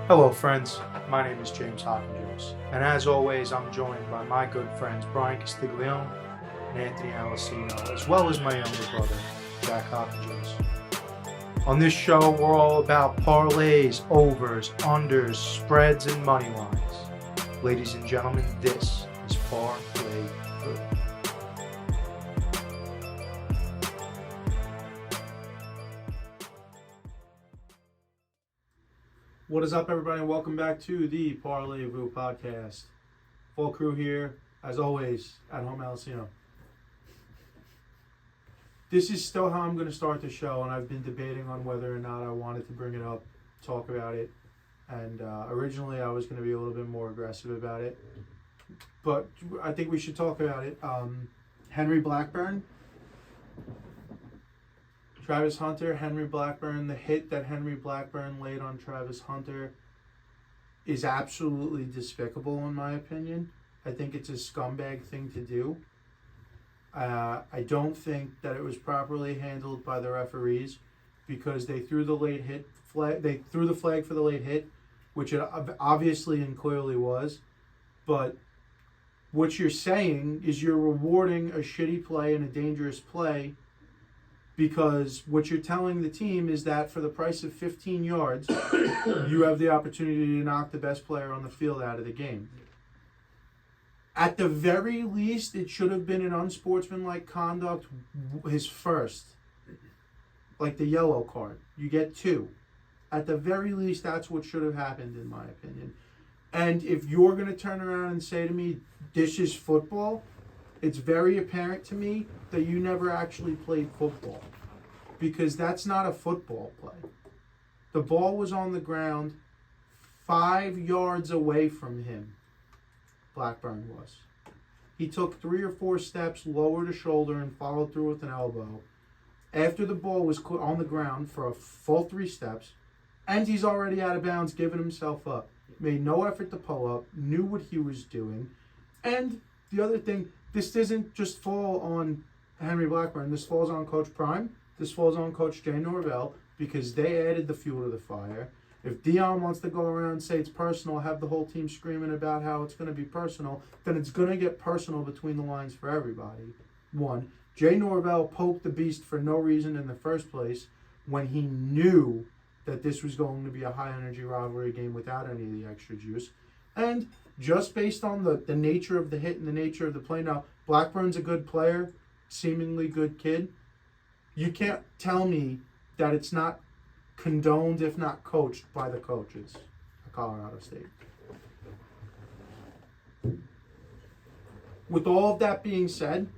Hello friends, my name is James Hopkins, and as always I'm joined by my good friends Brian Castiglione and Anthony Alessino, as well as my younger brother, Jack Hopkins. On this show we're all about parlays, overs, unders, spreads, and money lines. Ladies and gentlemen, this is Parlay-Vous. What is up, everybody, and welcome back to the Parlay-Vous podcast. Full crew here, as always, at home Alessino. This is still how I'm going to start the show, and I've been debating on whether or not I wanted to bring it up, talk about it, and originally I was going to be a little bit more aggressive about it, but I think we should talk about it. Henry Blackburn, Travis Hunter, Henry Blackburn, the hit that Henry Blackburn laid on Travis Hunter is absolutely despicable in my opinion. I think it's a scumbag thing to do. I don't think that it was properly handled by the referees because they threw the late hit flag. They threw the flag for the late hit, which it obviously and clearly was. But what you're saying is you're rewarding a shitty play and a dangerous play, because what you're telling the team is that for the price of 15 yards, you have the opportunity to knock the best player on the field out of the game. At the very least, it should have been an unsportsmanlike conduct, his first. Like the yellow card. You get two. At the very least, that's what should have happened, in my opinion. And if you're going to turn around and say to me, this is football, it's very apparent to me that you never actually played football, because that's not a football play. The ball was on the ground 5 yards away from him. Blackburn was. He took 3 or 4 steps, lowered a shoulder, and followed through with an elbow. After the ball was on the ground for a full 3 steps, and he's already out of bounds, giving himself up. Made no effort to pull up, knew what he was doing. And the other thing, this doesn't just fall on Henry Blackburn. This falls on Coach Prime. This falls on Coach Jay Norvell, because they added the fuel to the fire. If Dion wants to go around and say it's personal, have the whole team screaming about how it's going to be personal, then it's going to get personal between the lines for everybody. 1, Jay Norvell poked the beast for no reason in the first place when he knew that this was going to be a high-energy rivalry game without any of the extra juice. And just based on the nature of the hit and the nature of the play. Now, Blackburn's a good player, seemingly good kid. You can't tell me that it's not condoned, if not coached, by the coaches at Colorado State. With all of that being said,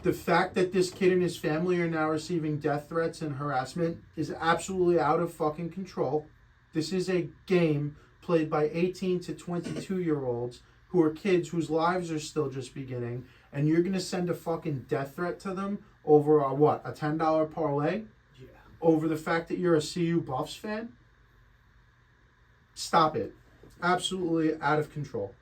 the fact that this kid and his family are now receiving death threats and harassment is absolutely out of fucking control. This is a game played by 18 to 22-year-olds who are kids whose lives are still just beginning, and you're going to send a fucking death threat to them over a $10 parlay? Yeah. Over the fact that you're a CU Buffs fan? Stop it. Absolutely out of control.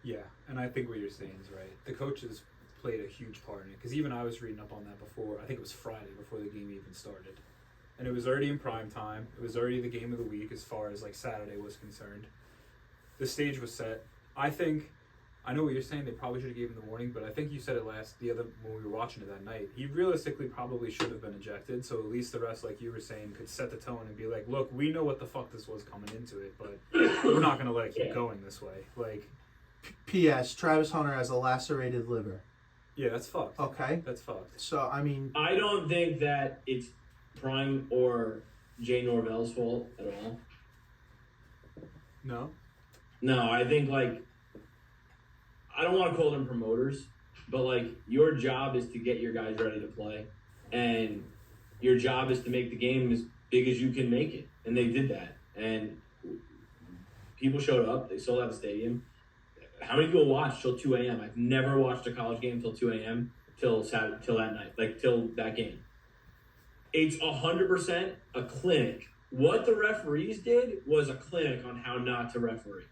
Yeah, and I think what you're saying is right. The coaches played a huge part in it, because even I was reading up on that before. I think it was Friday before the game even started. And it was already in prime time. It was already the game of the week as far as like Saturday was concerned. The stage was set. I know what you're saying, they probably should have given the warning, but I think you said it when we were watching it that night. He realistically probably should have been ejected, so at least the rest, like you were saying, could set the tone and be like, look, we know what the fuck this was coming into it, but we're not going to let it keep going this way. Like, P.S. Travis Hunter has a lacerated liver. Yeah, that's fucked. Okay? That's fucked. So, I mean... I don't think that it's Prime or Jay Norvell's fault at all. No? No, I think, I don't want to call them promoters, but, your job is to get your guys ready to play. And your job is to make the game as big as you can make it. And they did that. And people showed up. They sold out the stadium. How many people watched till 2 a.m.? I've never watched a college game till 2 a.m. till that night, till that game. It's 100% a clinic. What the referees did was a clinic on how not to referee.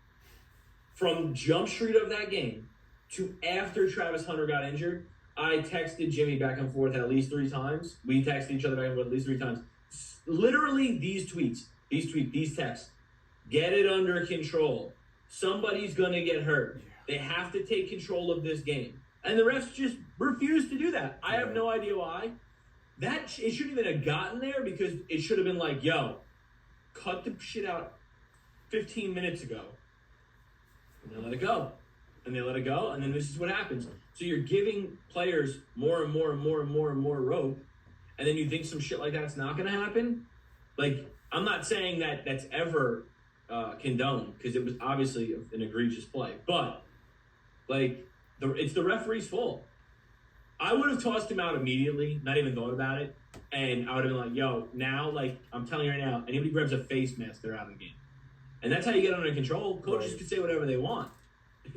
From jump street of that game to after Travis Hunter got injured, I texted Jimmy back and forth at least 3 times. We texted each other back and forth at least 3 times. Literally these tweets, these texts. Get it under control. Somebody's going to get hurt. They have to take control of this game. And the refs just refuse to do that. I have no idea why. It shouldn't even have gotten there because it should have been like, yo, cut the shit out 15 minutes ago. And they let it go. And they let it go. And then this is what happens. So you're giving players more and more and more and more and more rope. And then you think some shit like that's not going to happen? Like, I'm not saying that that's ever condoned because it was obviously an egregious play. But, like, it's the referee's fault. I would have tossed him out immediately, not even thought about it. And I would have been like, yo, now, like, I'm telling you right now, anybody grabs a face mask, they're out of the game. And that's how you get under control. Coaches can say whatever they want.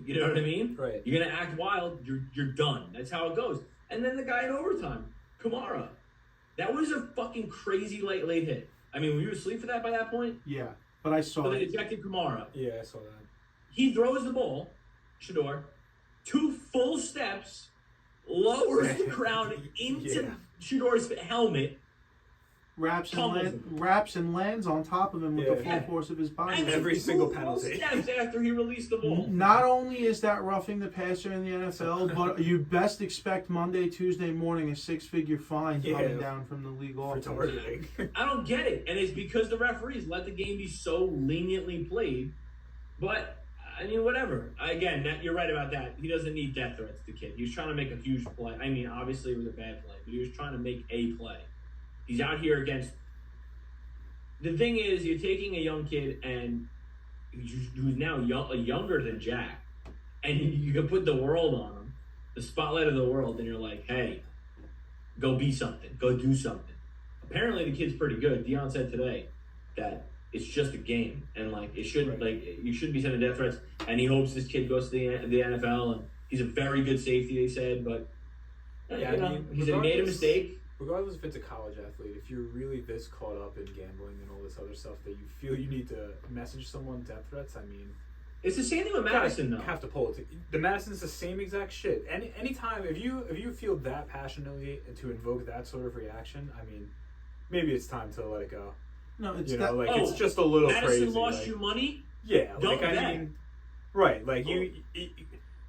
You know what I mean? Right. You're going to act wild, you're done. That's how it goes. And then the guy in overtime, Kamara. That was a fucking crazy late hit. I mean, were you asleep for that by that point? Yeah, but I saw So they it. ejected Kamara. Yeah, I saw that. He throws the ball, Shador, 2 full steps, lowers the crown into Shador's helmet. Wraps and lands on top of him with the full force of his body. And Every single full penalty. steps after he released the ball. Not only is that roughing the passer in the NFL, but you best expect Monday, Tuesday morning a 6-figure fine coming down from the league office. I don't get it. And it's because the referees let the game be so leniently played. But, I mean, whatever. Again, you're right about that. He doesn't need death threats, the kid. He was trying to make a huge play. I mean, obviously it was a bad play, but he was trying to make a play. He's out here against... The thing is, you're taking a young kid and who's now younger than Jack, and you can put the world on him, the spotlight of the world, and you're like, hey, go be something. Go do something. Apparently the kid's pretty good. Dion said today that it's just a game, and like it shouldn't you shouldn't be sending death threats. And he hopes this kid goes to the NFL, and he's a very good safety. They said, but he said he made a mistake. Regardless if it's a college athlete, if you're really this caught up in gambling and all this other stuff that you feel you need to message someone death threats, I mean, it's the same thing with Madison, though. You have to pull it. The Madison's the same exact shit. Anytime if you feel that passionately to invoke that sort of reaction, I mean, maybe it's time to let it go. No, it's it's just a little Madison crazy. Madison lost like, you money. Yeah, don't like bet. I mean, right? Like you,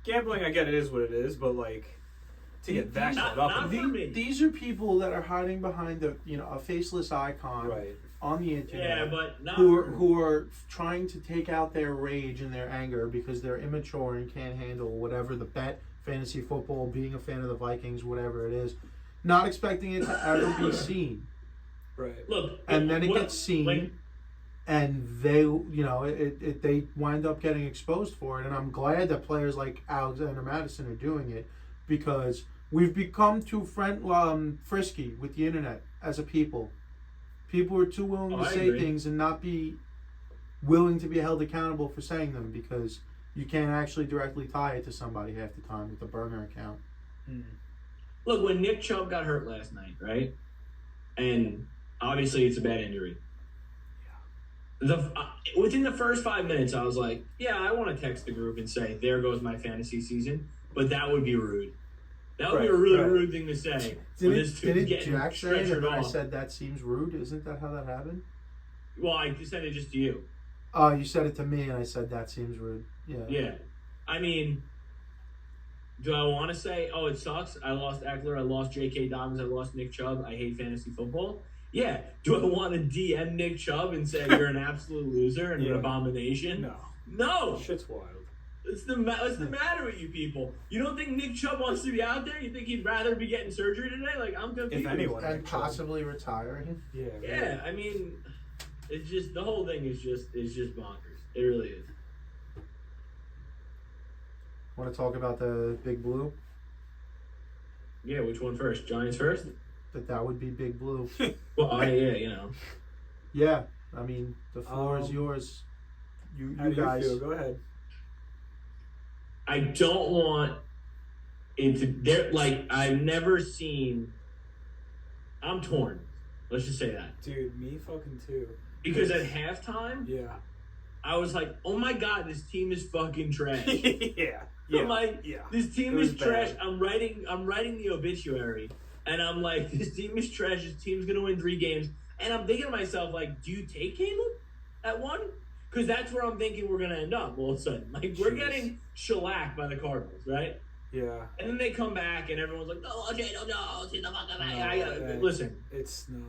gambling, I get it is what it is, but like. To get that up. These are people that are hiding behind a faceless icon on the internet. Yeah, but not who are trying to take out their rage and their anger because they're immature and can't handle whatever the bet, fantasy football, being a fan of the Vikings, whatever it is, not expecting it to ever be seen. Right. Look, and then it gets seen, and they they wind up getting exposed for it. And I'm glad that players like Alexander Madison are doing it. Because we've become too frisky with the internet as a people. People are too willing to say things and not be willing to be held accountable for saying them because you can't actually directly tie it to somebody half the time with a burner account. Look, when Nick Chubb got hurt last night, right? And obviously it's a bad injury. Within the first 5 minutes, I was like, yeah, I want to text the group and say, there goes my fantasy season. But that would be rude. That would be a really rude thing to say. Didn't Jack say that I said that seems rude? Isn't that how that happened? Well, I said it just to you. Oh, you said it to me and I said that seems rude. Yeah. Yeah. I mean, do I want to say, oh, it sucks. I lost Eckler. I lost J.K. Dobbins. I lost Nick Chubb. I hate fantasy football. Yeah. Do I want to DM Nick Chubb and say you're an absolute loser and an abomination? No. Shit's wild. What's the matter with you people? You don't think Nick Chubb wants to be out there? You think he'd rather be getting surgery today? Like, I'm confused. If anyone. And possibly retiring. Yeah. Yeah, I mean, it's just, the whole thing is just bonkers. It really is. Want to talk about the Big Blue? Yeah, which one first? Giants first? That would be Big Blue. Well, yeah. Yeah, I mean, the floor is yours. You guys. You feel? Go ahead. I don't want it to. I've never seen. I'm torn. Let's just say that. Dude, me fucking too. Because at halftime, I was like, "Oh my god, this team is fucking trash." I'm like, "This team is trash." I'm writing the obituary, and I'm like, "This team is trash. This team's gonna win 3 games." And I'm thinking to myself, like, do you take Caleb at 1? Because that's where I'm thinking we're going to end up all of a sudden. Like, we're getting shellacked by the Cardinals, right? Yeah. And then they come back, and everyone's like, no, Daniel Jones, get the fuck out of No, Listen. It's no.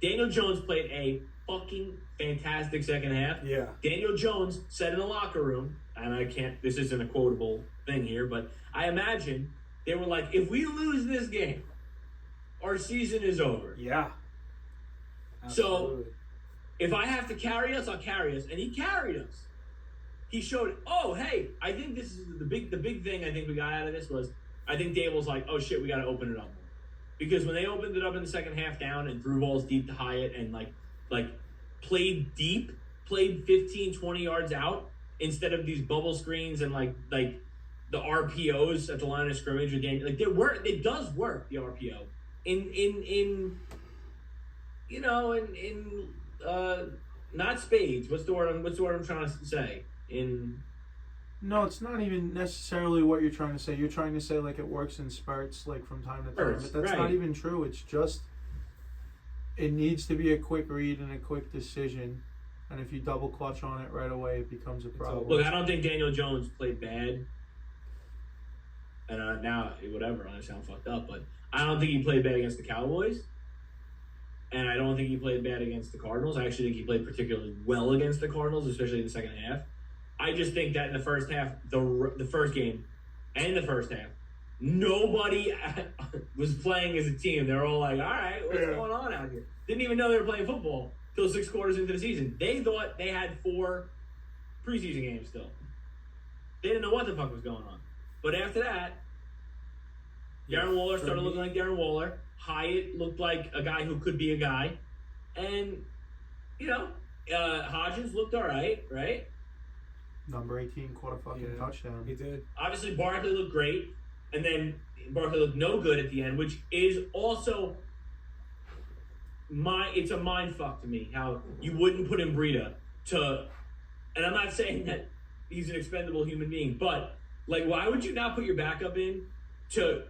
Daniel Jones played a fucking fantastic second half. Yeah. Daniel Jones said in the locker room, and this isn't a quotable thing here, but I imagine they were like, if we lose this game, our season is over. Yeah. So Absolutely. if I have to carry us, I'll carry us. And he carried us. He showed, oh, hey, I think this is the big thing I think we got out of this was, I think Dave was like, oh shit, we got to open it up more. Because when they opened it up in the second half down and threw balls deep to Hyatt and like played deep, played 15, 20 yards out instead of these bubble screens and like the RPOs at the line of scrimmage again. Like it does work, the RPO. In not spades. What's the word I'm trying to say? No, it's not even necessarily what you're trying to say. You're trying to say like it works in spurts, like from time to time, but that's not even true. It's just it needs to be a quick read and a quick decision, and if you double clutch on it right away, it becomes a problem. Look, I don't think Daniel Jones played bad, and now whatever. I sound fucked up, but I don't think he played bad against the Cowboys, and I don't think he played bad against the Cardinals. I actually think he played particularly well against the Cardinals, especially in the second half. I just think that in the first half, the first game and the first half, nobody was playing as a team. They were all like, all right, what's going on out here? Didn't even know they were playing football till 6 quarters into the season. They thought they had 4 preseason games still. They didn't know what the fuck was going on. But after that, Darren Waller started looking like Darren Waller. Hyatt looked like a guy who could be a guy. And, Hodgins looked all right? Number 18 caught a fucking touchdown. He did. Obviously, Barkley looked great, and then Barkley looked no good at the end, which is also it's a mind fuck to me how you wouldn't put in Breida and I'm not saying that he's an expendable human being, but like, why would you not put your backup in to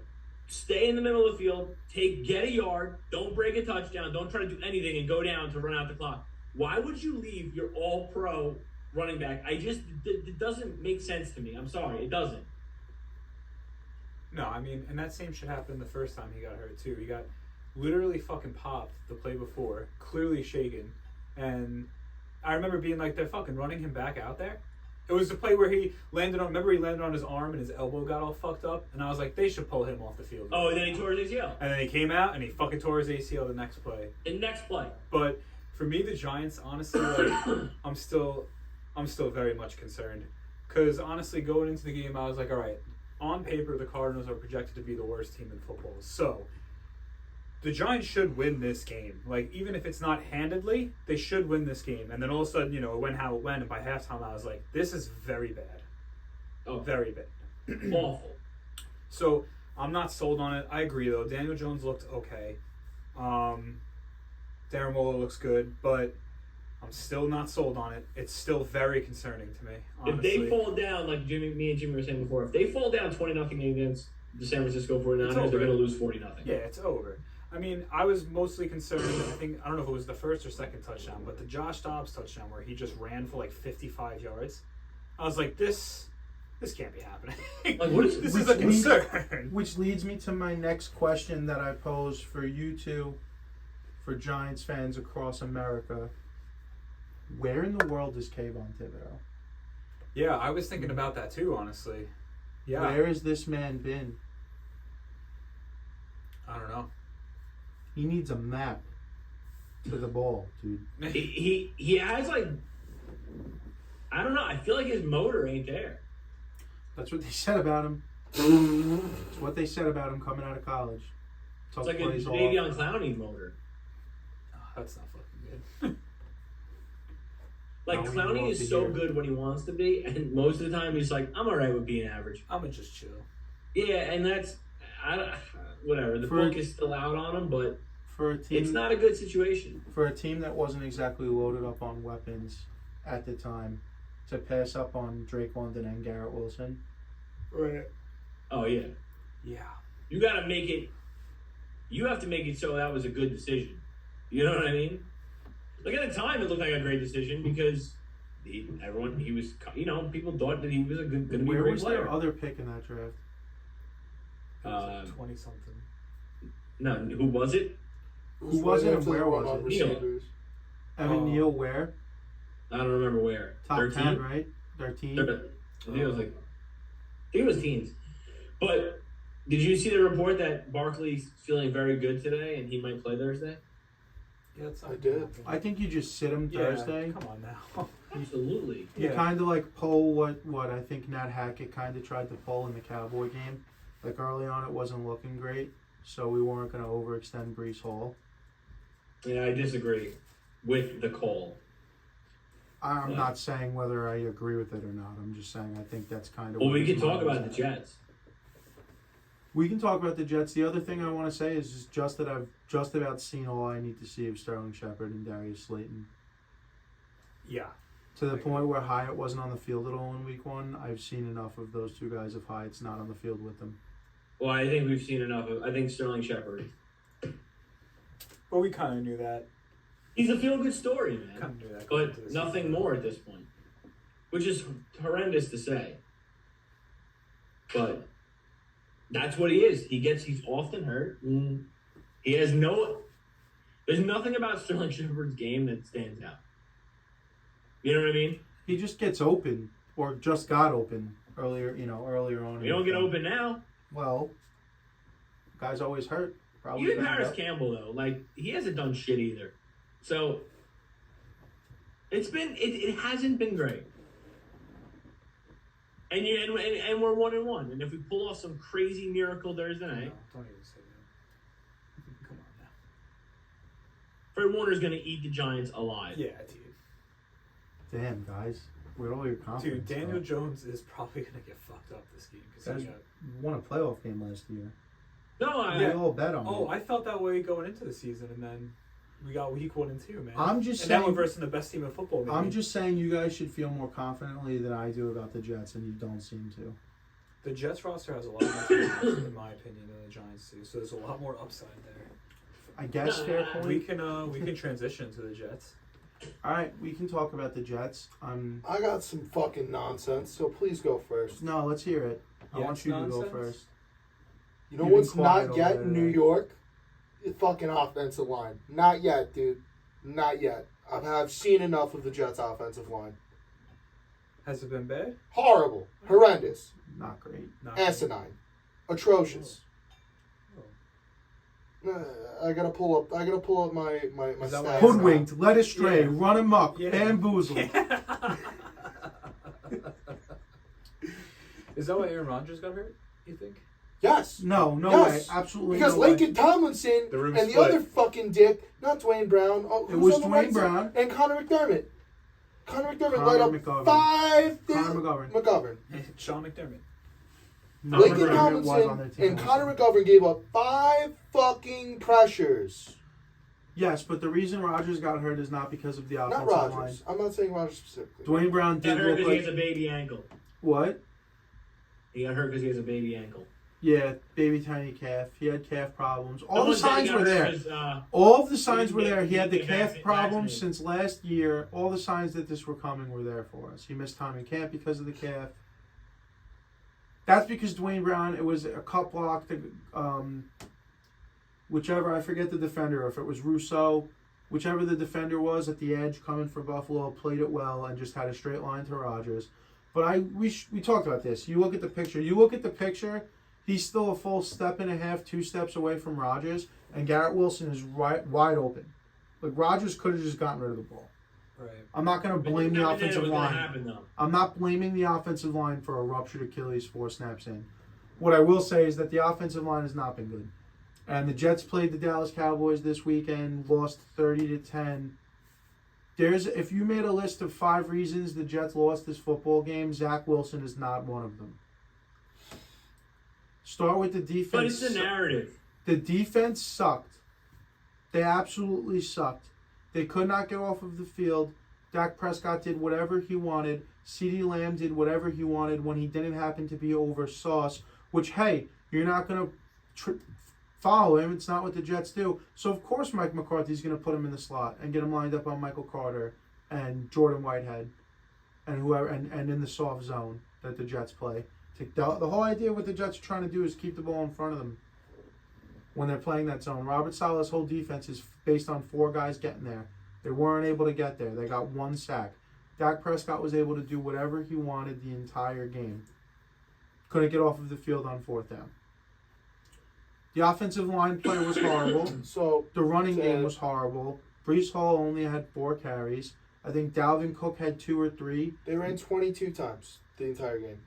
stay in the middle of the field, get a yard, don't break a touchdown, don't try to do anything and go down to run out the clock? Why would you leave your all-pro running back? It doesn't make sense to me. I'm sorry, it doesn't. No, I mean, and that same shit happened the first time he got hurt too. He got literally fucking popped the play before, clearly shaken, and I remember being like, they're fucking running him back out there. It was the play where he landed on his arm and his elbow got all fucked up, and I was like, they should pull him off the field. Oh, and then he tore his ACL. And then he came out and he fucking tore his ACL the next play. But for me, the Giants, honestly, like, I'm still very much concerned. Because honestly, going into the game, I was like, all right, on paper, the Cardinals are projected to be the worst team in football. So, the Giants should win this game. Like, even if it's not handedly, they should win this game. And then all of a sudden, it went how it went. And by halftime, I was like, this is very bad. Oh, very bad. Awful. So, I'm not sold on it. I agree, though. Daniel Jones looked okay. Darren Waller looks good, but I'm still not sold on it. It's still very concerning to me, honestly. If they fall down, like me and Jimmy were saying before, if they fall down 20-0 against the San Francisco 49ers, they're going to lose 40-0. Yeah, it's over. I mean, I was mostly concerned, I don't know if it was the first or second touchdown, but the Josh Dobbs touchdown where he just ran for like 55 yards. I was like, this can't be happening. Like, what is this? Is a concern. Which leads me to my next question that I pose for you two, for Giants fans across America. Where in the world is Kayvon Thibodeau? Yeah, I was thinking about that too, honestly. Yeah. Where has this man been? I don't know. He needs a map to the ball, dude. He has, like, I don't know. I feel like his motor ain't there. That's what they said about him. It's what they said about him coming out of college. It's like a Davion Clowney motor. Oh, that's not fucking good. Like, Clowney is so good when he wants to be, and most of the time he's like, I'm all right with being average. I'm going to just chill. Yeah, and that's, whatever. The book is still out on him, but for a team, it's not a good situation. For a team that wasn't exactly loaded up on weapons at the time, to pass up on Drake London and Garrett Wilson. Right. Oh, yeah. Yeah. You have to make it so that was a good decision. You know what I mean? Like at the time, it looked like a great decision because people thought that he was going to be a Where great was player. their other pick in that draft? It was like 20 something. No, who was it? Who was it and where was it? Neil. Evan Neal, where? I don't remember where. Top 13? 10, right? 13? I think it was teens. But did you see the report that Barkley's feeling very good today and he might play Thursday? Yeah, that's I did. I think you just sit him Thursday. Come on now. Absolutely. You kind of like pull what I think Nat Hackett kind of tried to pull in the Cowboy game. Like early on, it wasn't looking great, so we weren't going to overextend Breece Hall. Yeah, I disagree with the call. I'm not saying whether I agree with it or not. I'm just saying I think that's kind of. Well, we can talk about the Jets. We can talk about the Jets. The other thing I want to say is just that I've just about seen all I need to see of Sterling Shepard and Darius Slayton. Yeah. To the point where Hyatt wasn't on the field at all in week 1. I've seen enough of those two guys if Hyatt's not on the field with them. Well, I think we've seen enough of. I think Sterling Shepard. But we kind of knew that. He's a feel-good story, man. Kind of knew that. But nothing more at this point, which is horrendous to say. But that's what he is. He's often hurt. He has there's nothing about Sterling Shepard's game that stands out. You know what I mean? He just gets open, or just got open earlier on. You don't get open now. Well, guy's always hurt. Probably Even Paris Campbell, though, like, he hasn't done shit either. So, it hasn't been great. And we're 1-1. And if we pull off some crazy miracle Thursday night, Don't even say that. Come on now. Fred Warner's going to eat the Giants alive. Yeah, dude. Damn, guys. With all your confidence. Dude, Daniel Jones is probably going to get fucked up this game. Guys won a playoff game last year. No, We all bet on it. I felt that way going into the season, and then we got week 1 and 2, man. I'm just and saying. that one versus the best team in football. Maybe. I'm just saying you guys should feel more confidently than I do about the Jets, and you don't seem to. The Jets roster has a lot more talent, in my opinion, than the Giants do. So there's a lot more upside there. I guess fair point. We can transition to the Jets. All right, we can talk about the Jets. I got some fucking nonsense, so please go first. No, let's hear it. I Yeah, want it's you to go nonsense? first. You know You've been what's quiet not yet over in there, New right? York? The fucking offensive line. Not yet, dude. Not yet. I've seen enough of the Jets' offensive line. Has it been bad? Horrible. Horrendous. Not great. Not Asinine. Atrocious. I gotta pull up my Is that stats. what- Hoodwinked, led astray, Yeah. run amok, Yeah. bamboozled. Is that why Aaron Rodgers got hurt, you think? Yes. No Yes. way. Absolutely Because no way. Lincoln Tomlinson The room and the split. other fucking dick, not Dwayne Brown. Oh, It who's was on the Dwayne right side? Brown. And Connor McDermott. Connor McDermott Connor led up McGovern. 5. Connor McGovern. McGovern. Sean McDermott. No, Lincoln McGovern was on their Tomlinson team and also. Connor McGovern gave up 5 fucking pressures. Yes, but the reason Rodgers got hurt is not because of the Not offensive line. Rodgers. I'm not saying Rodgers specifically. Dwayne Brown He did got hurt look because he like has a baby ankle. what? He got hurt because he has a baby ankle. Yeah, baby tiny calf. He had calf problems. All Someone the said he signs got were hurt there. because, All of the signs he were didn't there. get- He had the he didn't get calf problems vaccinated. since last year. All the signs that this were coming were there for us. He missed time in camp because of the calf. That's because Dwayne Brown, it was a cut block to whichever, I forget the defender, if it was Rousseau, whichever the defender was at the edge coming for Buffalo, played it well and just had a straight line to Rodgers. But we talked about this. You look at the picture, he's still a full step and a half, 2 steps away from Rodgers, and Garrett Wilson is wide open. Like, Rodgers could have just gotten rid of the ball. Right. I'm not going to blame the offensive It was line. gonna happen, though. I'm not blaming the offensive line for a ruptured Achilles 4 snaps in. What I will say is that the offensive line has not been good. And the Jets played the Dallas Cowboys this weekend, lost 30-10. If you made a list of 5 reasons the Jets lost this football game, Zach Wilson is not one of them. Start with the defense. But it's the narrative. The defense sucked. They absolutely sucked. They could not get off of the field. Dak Prescott did whatever he wanted. CeeDee Lamb did whatever he wanted when he didn't happen to be over Sauce, which, hey, you're not going to follow him. It's not what the Jets do. So, of course, Mike McCarthy's going to put him in the slot and get him lined up on Michael Carter and Jordan Whitehead and whoever, and in the soft zone that the Jets play. The whole idea of what the Jets are trying to do is keep the ball in front of them when they're playing that zone. Robert Saleh's whole defense is based on 4 guys getting there. They weren't able to get there. They got 1 sack. Dak Prescott was able to do whatever he wanted the entire game. Couldn't get off of the field on 4th down. The offensive line play was horrible. So The running game was horrible. Breece Hall only had 4 carries. I think Dalvin Cook had 2 or 3. they ran 22 times the entire game.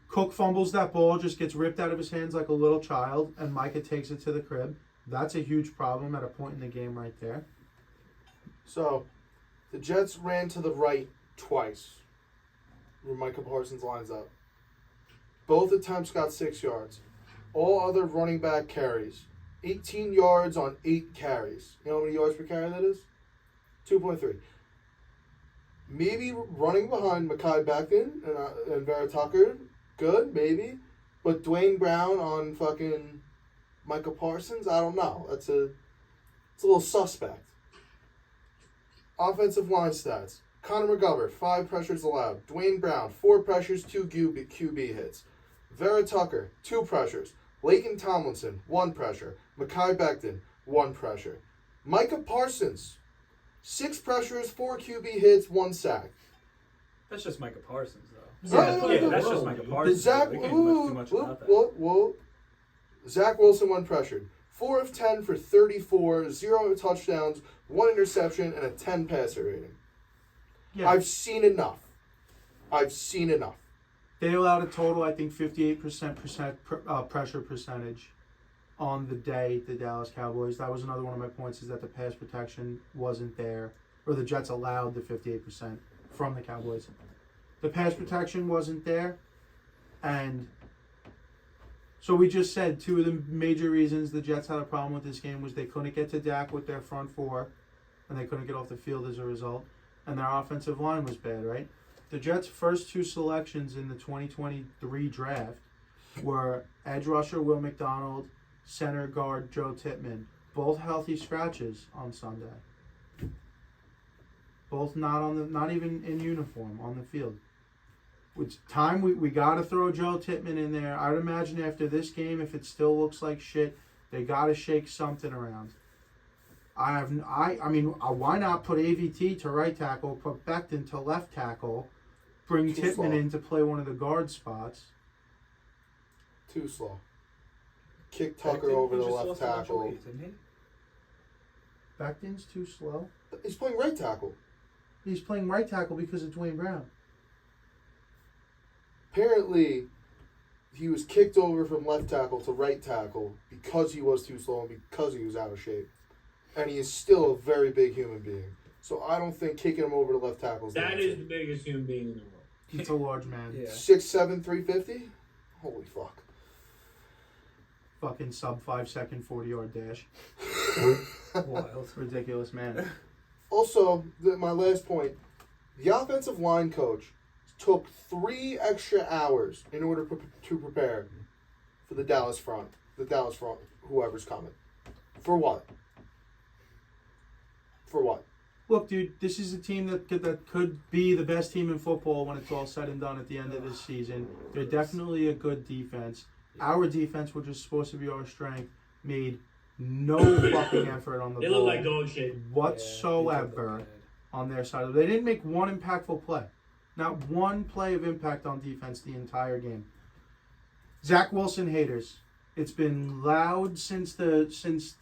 Cook fumbles that ball, just gets ripped out of his hands like a little child, and Micah takes it to the crib. That's a huge problem at a point in the game right there. So the Jets ran to the right twice where Micah Parsons lines up. Both attempts got 6 yards. All other running back carries. 18 yards on 8 carries. You know how many yards per carry that is? 2.3. Maybe running behind Mekhi Becton and Vera Tucker, good, maybe. But Dwayne Brown on fucking Micah Parsons, I don't know. It's a little suspect. Offensive line stats. Connor McGovern, 5 pressures allowed. Dwayne Brown, 4 pressures, 2 QB hits. Vera Tucker, 2 pressures. Laken Tomlinson, 1 pressure. Mekhi Becton, 1 pressure. Micah Parsons, 6 pressures, 4 QB hits, 1 sack. That's just Micah Parsons, though. Yeah, That's just Micah Parsons. Zach, We can't do much about that. Zach Wilson, 1 pressured. 4 of 10 for 34, 0 touchdowns, 1 interception, and a 10 passer rating. Yeah. I've seen enough. They allowed a total, I think, 58% pressure percentage on the day, the Dallas Cowboys. That was another one of my points, is that the pass protection wasn't there, or the Jets allowed the 58% from the Cowboys. The pass protection wasn't there, and so we just said 2 of the major reasons the Jets had a problem with this game was they couldn't get to Dak with their front 4, and they couldn't get off the field as a result, and their offensive line was bad, right? The Jets' first 2 selections in the 2023 draft were edge rusher Will McDonald, center guard Joe Tippmann. Both healthy scratches on Sunday. Both not even in uniform on the field. It's time we got to throw Joe Tippmann in there. I'd imagine after this game, if it still looks like shit, they got to shake something around. I mean, why not put AVT to right tackle, put Becton to left tackle, bring Tippmann in to play one of the guard spots? Too slow. Kick Tucker over the left tackle. Becton's too slow. He's playing right tackle. He's playing right tackle because of Dwayne Brown. Apparently, he was kicked over from left tackle to right tackle because he was too slow and because he was out of shape. And he is still a very big human being. So I don't think kicking him over to left tackle is That is the biggest human being in the world. He's a large man. Yeah. 6'7", 350? Holy fuck. Fucking sub 5 second 40-yard dash. Wild. Ridiculous, man. Also, my last point, the offensive line coach took 3 extra hours in order to prepare for the Dallas front, whoever's coming. For what? Look, dude, this is a team that could be the best team in football when it's all said and done at the end of this season. They're definitely a good defense. Our defense, which is supposed to be our strength, made no fucking effort on the They ball look like dog shit. whatsoever on their side. They didn't make one impactful play. Not one play of impact on defense the entire game. Zach Wilson haters. It's been loud since the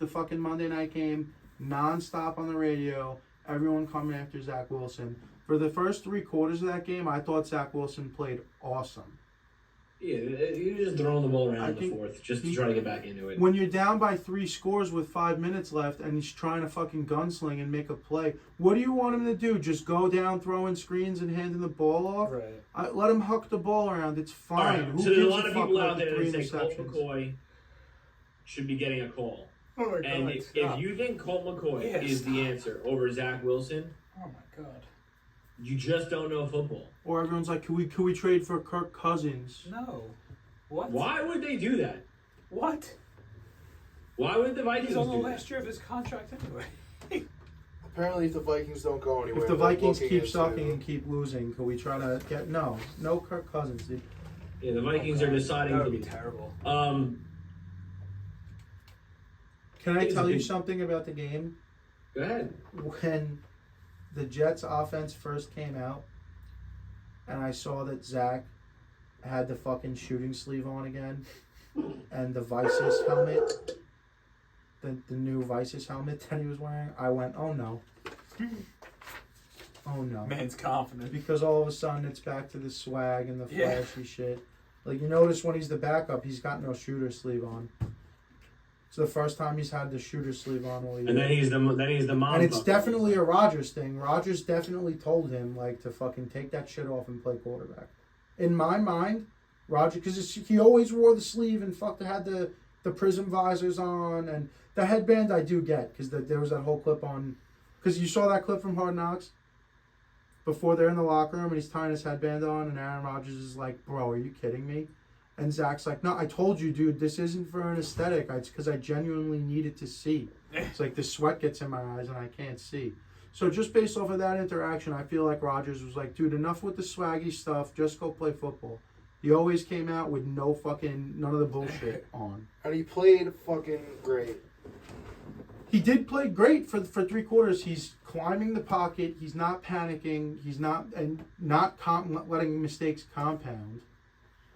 fucking Monday night game, nonstop on the radio. Everyone coming after Zach Wilson. For the first 3 quarters of that game, I thought Zach Wilson played awesome. Yeah, he was just throwing the ball around in the fourth just to try to get back into it. When you're down by 3 scores with 5 minutes left and he's trying to fucking gunsling and make a play, what do you want him to do? Just go down throwing screens and handing the ball off? Right. Let him huck the ball around. It's fine. Right. Who So there's a gives lot of fuck people about out the there 3 that say Colt interceptions? McCoy should be getting a call. Oh my And God, if you think Colt McCoy is the answer over Zach Wilson, oh my God, you just don't know football. Or everyone's like, could we trade for Kirk Cousins? no, what? Why would they do that? What? Why would the Vikings He's on the do last year of his contract anyway. Apparently, if the Vikings don't go anywhere, If the they're Vikings looking keep into- sucking and keep losing, can we try to get no Kirk Cousins, dude. Yeah, the Vikings are deciding That to would be terrible. Can I It's tell you big- something about the game? Go ahead. When the Jets offense first came out and I saw that Zach had the fucking shooting sleeve on again and the Vices helmet, the new Vices helmet that he was wearing, I went, oh no. Oh no. Man's confident. Because all of a sudden it's back to the swag and the Yeah. flashy shit. Like, you notice when he's the backup, he's got no shooter sleeve on. It's the first time he's had the shooter sleeve on all year. And then he's the mom. And it's fucker. definitely a Rodgers thing. Rodgers definitely told him, like, to fucking take that shit off and play quarterback. In my mind, Rodgers, because he always wore the sleeve and had the prism visors on. And the headband I do get, because there was that whole clip on, because you saw that clip from Hard Knocks before they're in the locker room and he's tying his headband on and Aaron Rodgers is like, bro, are you kidding me? And Zach's like, no, I told you, dude, this isn't for an aesthetic. It's because I genuinely needed to see. It's like the sweat gets in my eyes and I can't see. So just based off of that interaction, I feel like Rodgers was like, dude, enough with the swaggy stuff. Just go play football. He always came out with none of the bullshit on. And he played fucking great. He did play great for 3 quarters. He's climbing the pocket. He's not panicking. He's not letting mistakes compound.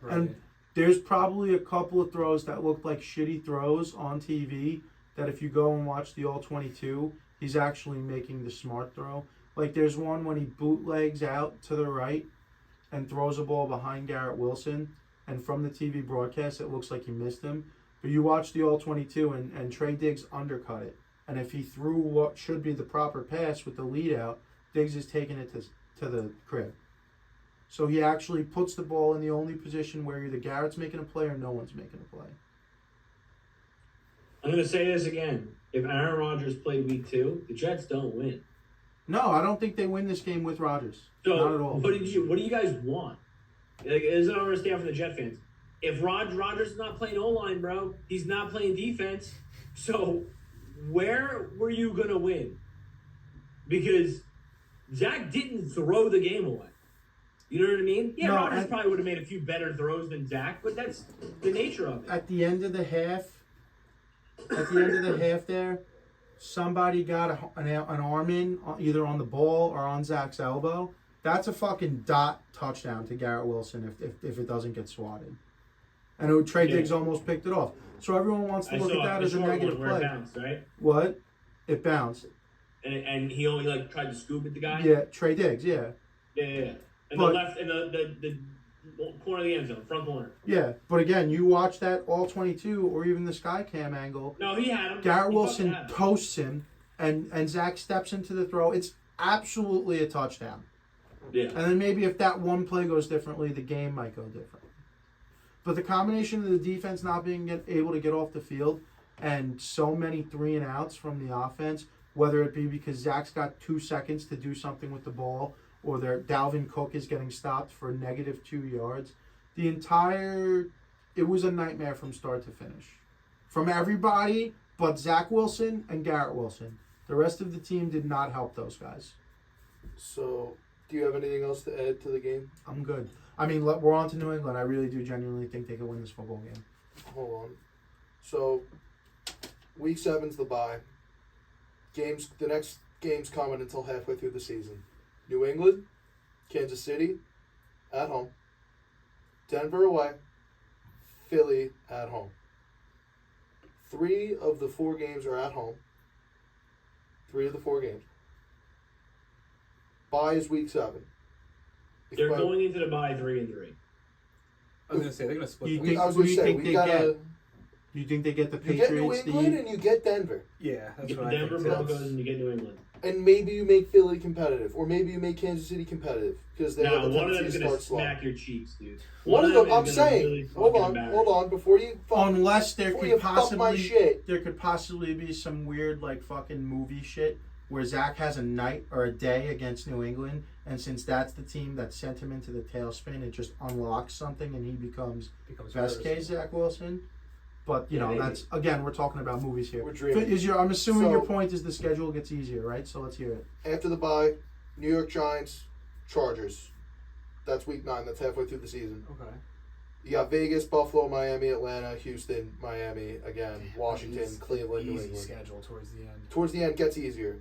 Right. And there's probably a couple of throws that looked like shitty throws on TV that if you go and watch the All-22, he's actually making the smart throw. Like there's one when he bootlegs out to the right and throws a ball behind Garrett Wilson, and from the TV broadcast it looks like he missed him. But you watch the All-22 and Trey Diggs undercut it. And if he threw what should be the proper pass with the lead out, Diggs is taking it to the crib. So he actually puts the ball in the only position where either Garrett's making a play or no one's making a play. I'm going to say this again. If Aaron Rodgers played week 2, the Jets don't win. No, I don't think they win this game with Rodgers. So Not at all. what do you guys want? Like, this is what I understand from the Jet fans. If Rodgers is not playing O-line, bro, he's not playing defense. So where were you going to win? Because Zach didn't throw the game away. You know what I mean? Yeah, No, Rodgers probably would have made a few better throws than Zach, but that's the nature of it. At the end of the half, there, somebody got an arm in either on the ball or on Zach's elbow. That's a fucking dot touchdown to Garrett Wilson if it doesn't get swatted. And Trey Diggs almost picked it off. So everyone wants to look at that as a negative where it play. bounced, right? What? It bounced. And he only tried to scoop at the guy. Yeah, Trey Diggs. Yeah. Yeah. And But- the left and the corner of the end zone, front corner. Yeah, but again, you watch that All-22 or even the sky cam angle. No, he had him. Garrett He Wilson fucking had him. posts him, and Zach steps into the throw. It's absolutely a touchdown. Yeah. And then maybe if that one play goes differently, the game might go different. But the combination of the defense not being able to get off the field and so many 3-and-outs from the offense, whether it be because Zach's got 2 seconds to do something with the ball or Dalvin Cook is getting stopped for -2 yards, it was a nightmare from start to finish. From everybody but Zach Wilson and Garrett Wilson. The rest of the team did not help those guys. So, do you have anything else to add to the game? I'm good. I mean, we're on to New England. I really do genuinely think they could win this football game. Hold on. So, week 7's the bye. The next game's coming until halfway through the season. New England, Kansas City, at home. Denver away. Philly at home. 3 of the 4 games are at home. 3 of the 4 games. Bye is week 7. They're going into the bye 3-3. I was gonna say they're gonna split. You them. think- I was going to who do you say, think we they gotta. Do you think they get the You get New Patriots? England and you get Denver. Yeah, that's You get what the I Denver think. too. Broncos and you get New England. And maybe you make Philly competitive. Or maybe you make Kansas City competitive. Because they Now, have a one of tendency them's to going to start slow. smack your cheeks, dude. One of them, I'm is gonna saying, really hold fucking on, before you Unless there before could you fuck my possibly shit. there could possibly be some weird like fucking movie shit where Zach has a night or a day against New England, and since that's the team that sent him into the tailspin, it just unlocks something and he becomes best cursed. case Zach Wilson. But you know, maybe. that's again, we're talking about movies here. We're dreaming. I'm assuming your So- point is the schedule gets easier, right? So let's hear it. After the bye, New York Giants, Chargers. That's week 9. That's halfway through the season. Okay. You got Vegas, Buffalo, Miami, Atlanta, Houston, Miami, again, Washington, Easy- Cleveland, New Easy England. schedule towards the end. Towards the end, gets easier.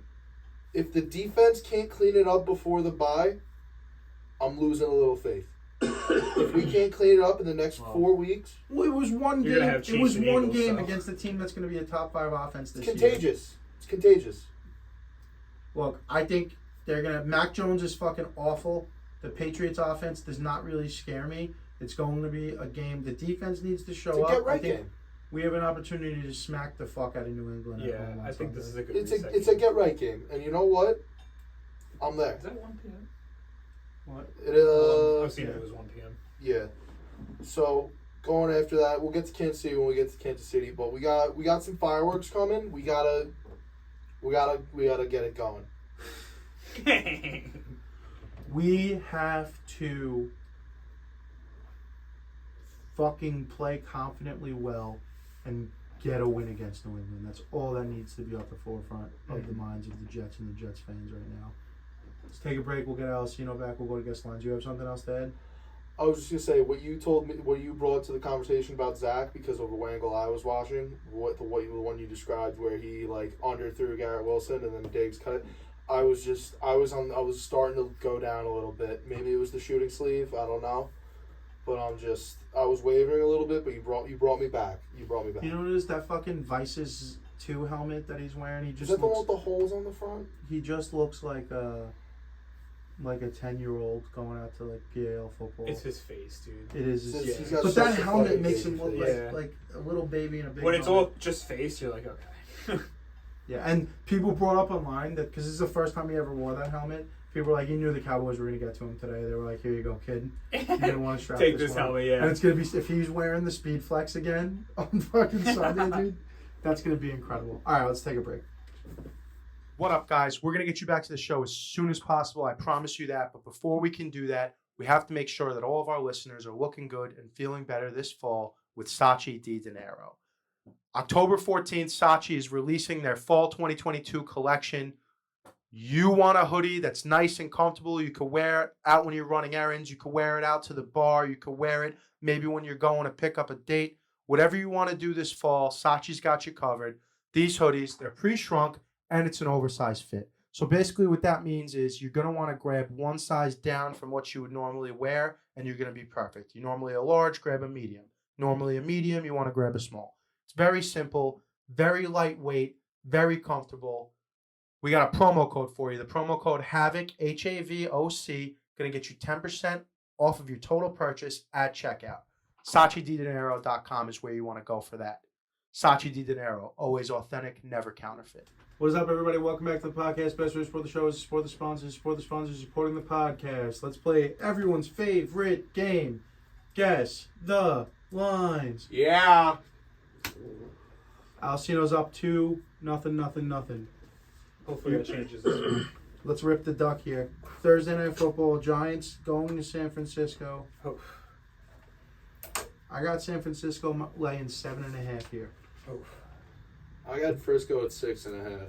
If the defense can't clean it up before the bye, I'm losing a little faith. If we can't clean it up in the next Well, 4 weeks, Well, it was one You're gonna game. have It Chiefs was and one Eagles, game so. against a team that's going to be a top 5 offense it's this year. contagious. It's contagious. Look, I think they're gonna. Mac Jones is fucking awful. The Patriots offense does not really scare me. It's going to be a game. The defense needs to show It's a up. get I right think game. we have an opportunity to smack the fuck out of New England. at Yeah, home on I think Sunday. this is a good It's reset a game. get right game. And you know what? I'm there. Is that 1 p.m.? What? It, I was thinking yeah. it was 1 p.m. yeah. So going after that, we'll get to Kansas City when we get to Kansas City. But we got some fireworks coming. We gotta get it going. We have to fucking play confidently well and get a win against New England. That's all that needs to be at the forefront of the minds of the Jets and the Jets fans right now. Let's take a break. We'll get Alessino back. We'll go to guest lines. You have something else to add? I was just gonna say what you told me, what you brought to the conversation about Zach because of the angle I was watching. The one you described where he like underthrew Garrett Wilson and then Diggs cut it. I was starting to go down a little bit. Maybe it was the shooting sleeve. I don't know, but I was wavering a little bit. But you brought me back. You brought me back. You know what it is? That fucking Vices 2 helmet that he's wearing. He Is just that the one looks, with the holes on the front? he just looks like a 10-year-old going out to like PAL football. It's his face, dude. It is. It's- It's- he's got But such that a helmet fucking makes him baby look face. like a little baby in a big When it's helmet. all just face, you're like, okay. Yeah, and people brought up online that because this is the first time he ever wore that helmet. People were like, he knew the Cowboys were going to get to him today. They were like, here you go, kid. You didn't want to strap Take this this one. helmet, yeah. And it's going to be, if he's wearing the Speed Flex again on fucking Sunday, dude, that's going to be incredible. All right, let's take a break. What up, guys? We're going to get you back to the show as soon as possible. I promise you that. But before we can do that, we have to make sure that all of our listeners are looking good and feeling better this fall with Saatchi Di Dinero. October 14th, Saatchi is releasing their Fall 2022 collection. You want a hoodie that's nice and comfortable. You can wear it out when you're running errands. You can wear it out to the bar. You can wear it maybe when you're going to pick up a date. Whatever you want to do this fall, Saatchi's got you covered. These hoodies, they're pre-shrunk, and it's an oversized fit. So basically what that means is you're going to want to grab one size down from what you would normally wear, and you're going to be perfect. You're normally a large, grab a medium. Normally a medium, you want to grab a small. It's very simple, very lightweight, very comfortable. We got a promo code for you. The promo code HAVOC, HAVOC, going to get you 10% off of your total purchase at checkout. SaatchiDiDinero.com is where you want to go for that. Saatchi Di Dinero, always authentic, never counterfeit. What is up, everybody? Welcome back to the podcast. Best way to support the show is to support the sponsors. Support the sponsors supporting the podcast. Let's play everyone's favorite game. Guess the lines. Yeah. Alcino's up 2-0. Hopefully that changes this week. Let's rip the duck here. Thursday Night Football, Giants going to San Francisco. Oh. I got San Francisco laying 7.5 here. Oh. I got Frisco at 6.5.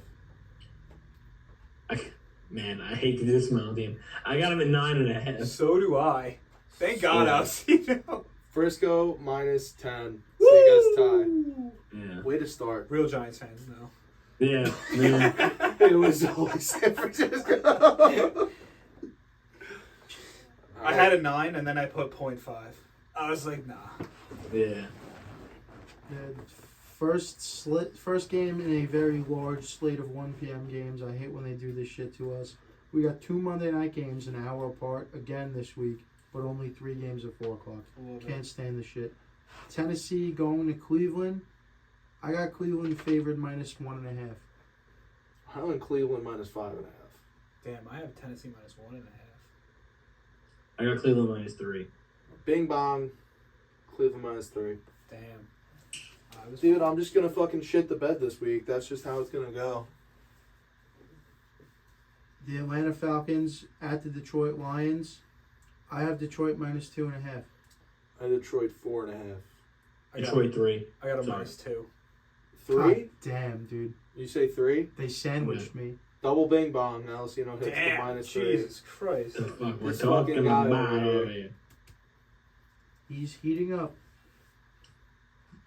Man, I hate to do this to my own team. I got him at 9.5. So do I. Thank God, Yeah. Alcino. Frisco minus 10. So you guys tie. Yeah. Way to start. Real Giants fans know. Yeah. Man. It was always San Francisco. I had a 9 and then I put 0.5. I was like, nah. Yeah. First game in a very large slate of 1 p.m. games. I hate when they do this shit to us. We got 2 Monday night games an hour apart again this week, but only 3 games at 4 o'clock. Can't stand the shit. Tennessee going to Cleveland. I got Cleveland favored minus 1.5. I went Cleveland minus 5.5. Damn, I have Tennessee minus 1.5. I got Cleveland minus 3. Bing bong. Cleveland minus 3. Damn. Dude, I'm just gonna fucking shit the bed this week. That's just how it's gonna go. The Atlanta Falcons at the Detroit Lions. I have Detroit minus 2.5. I Detroit 4.5. Detroit 3. I got a Sorry. -2. 3? God damn, dude. You say 3? They sandwiched me. Double bing bong. Alcino hits the Damn, -3. Jesus Christ. The fuck we're This fucking talking guy about over here. over here. He's heating up.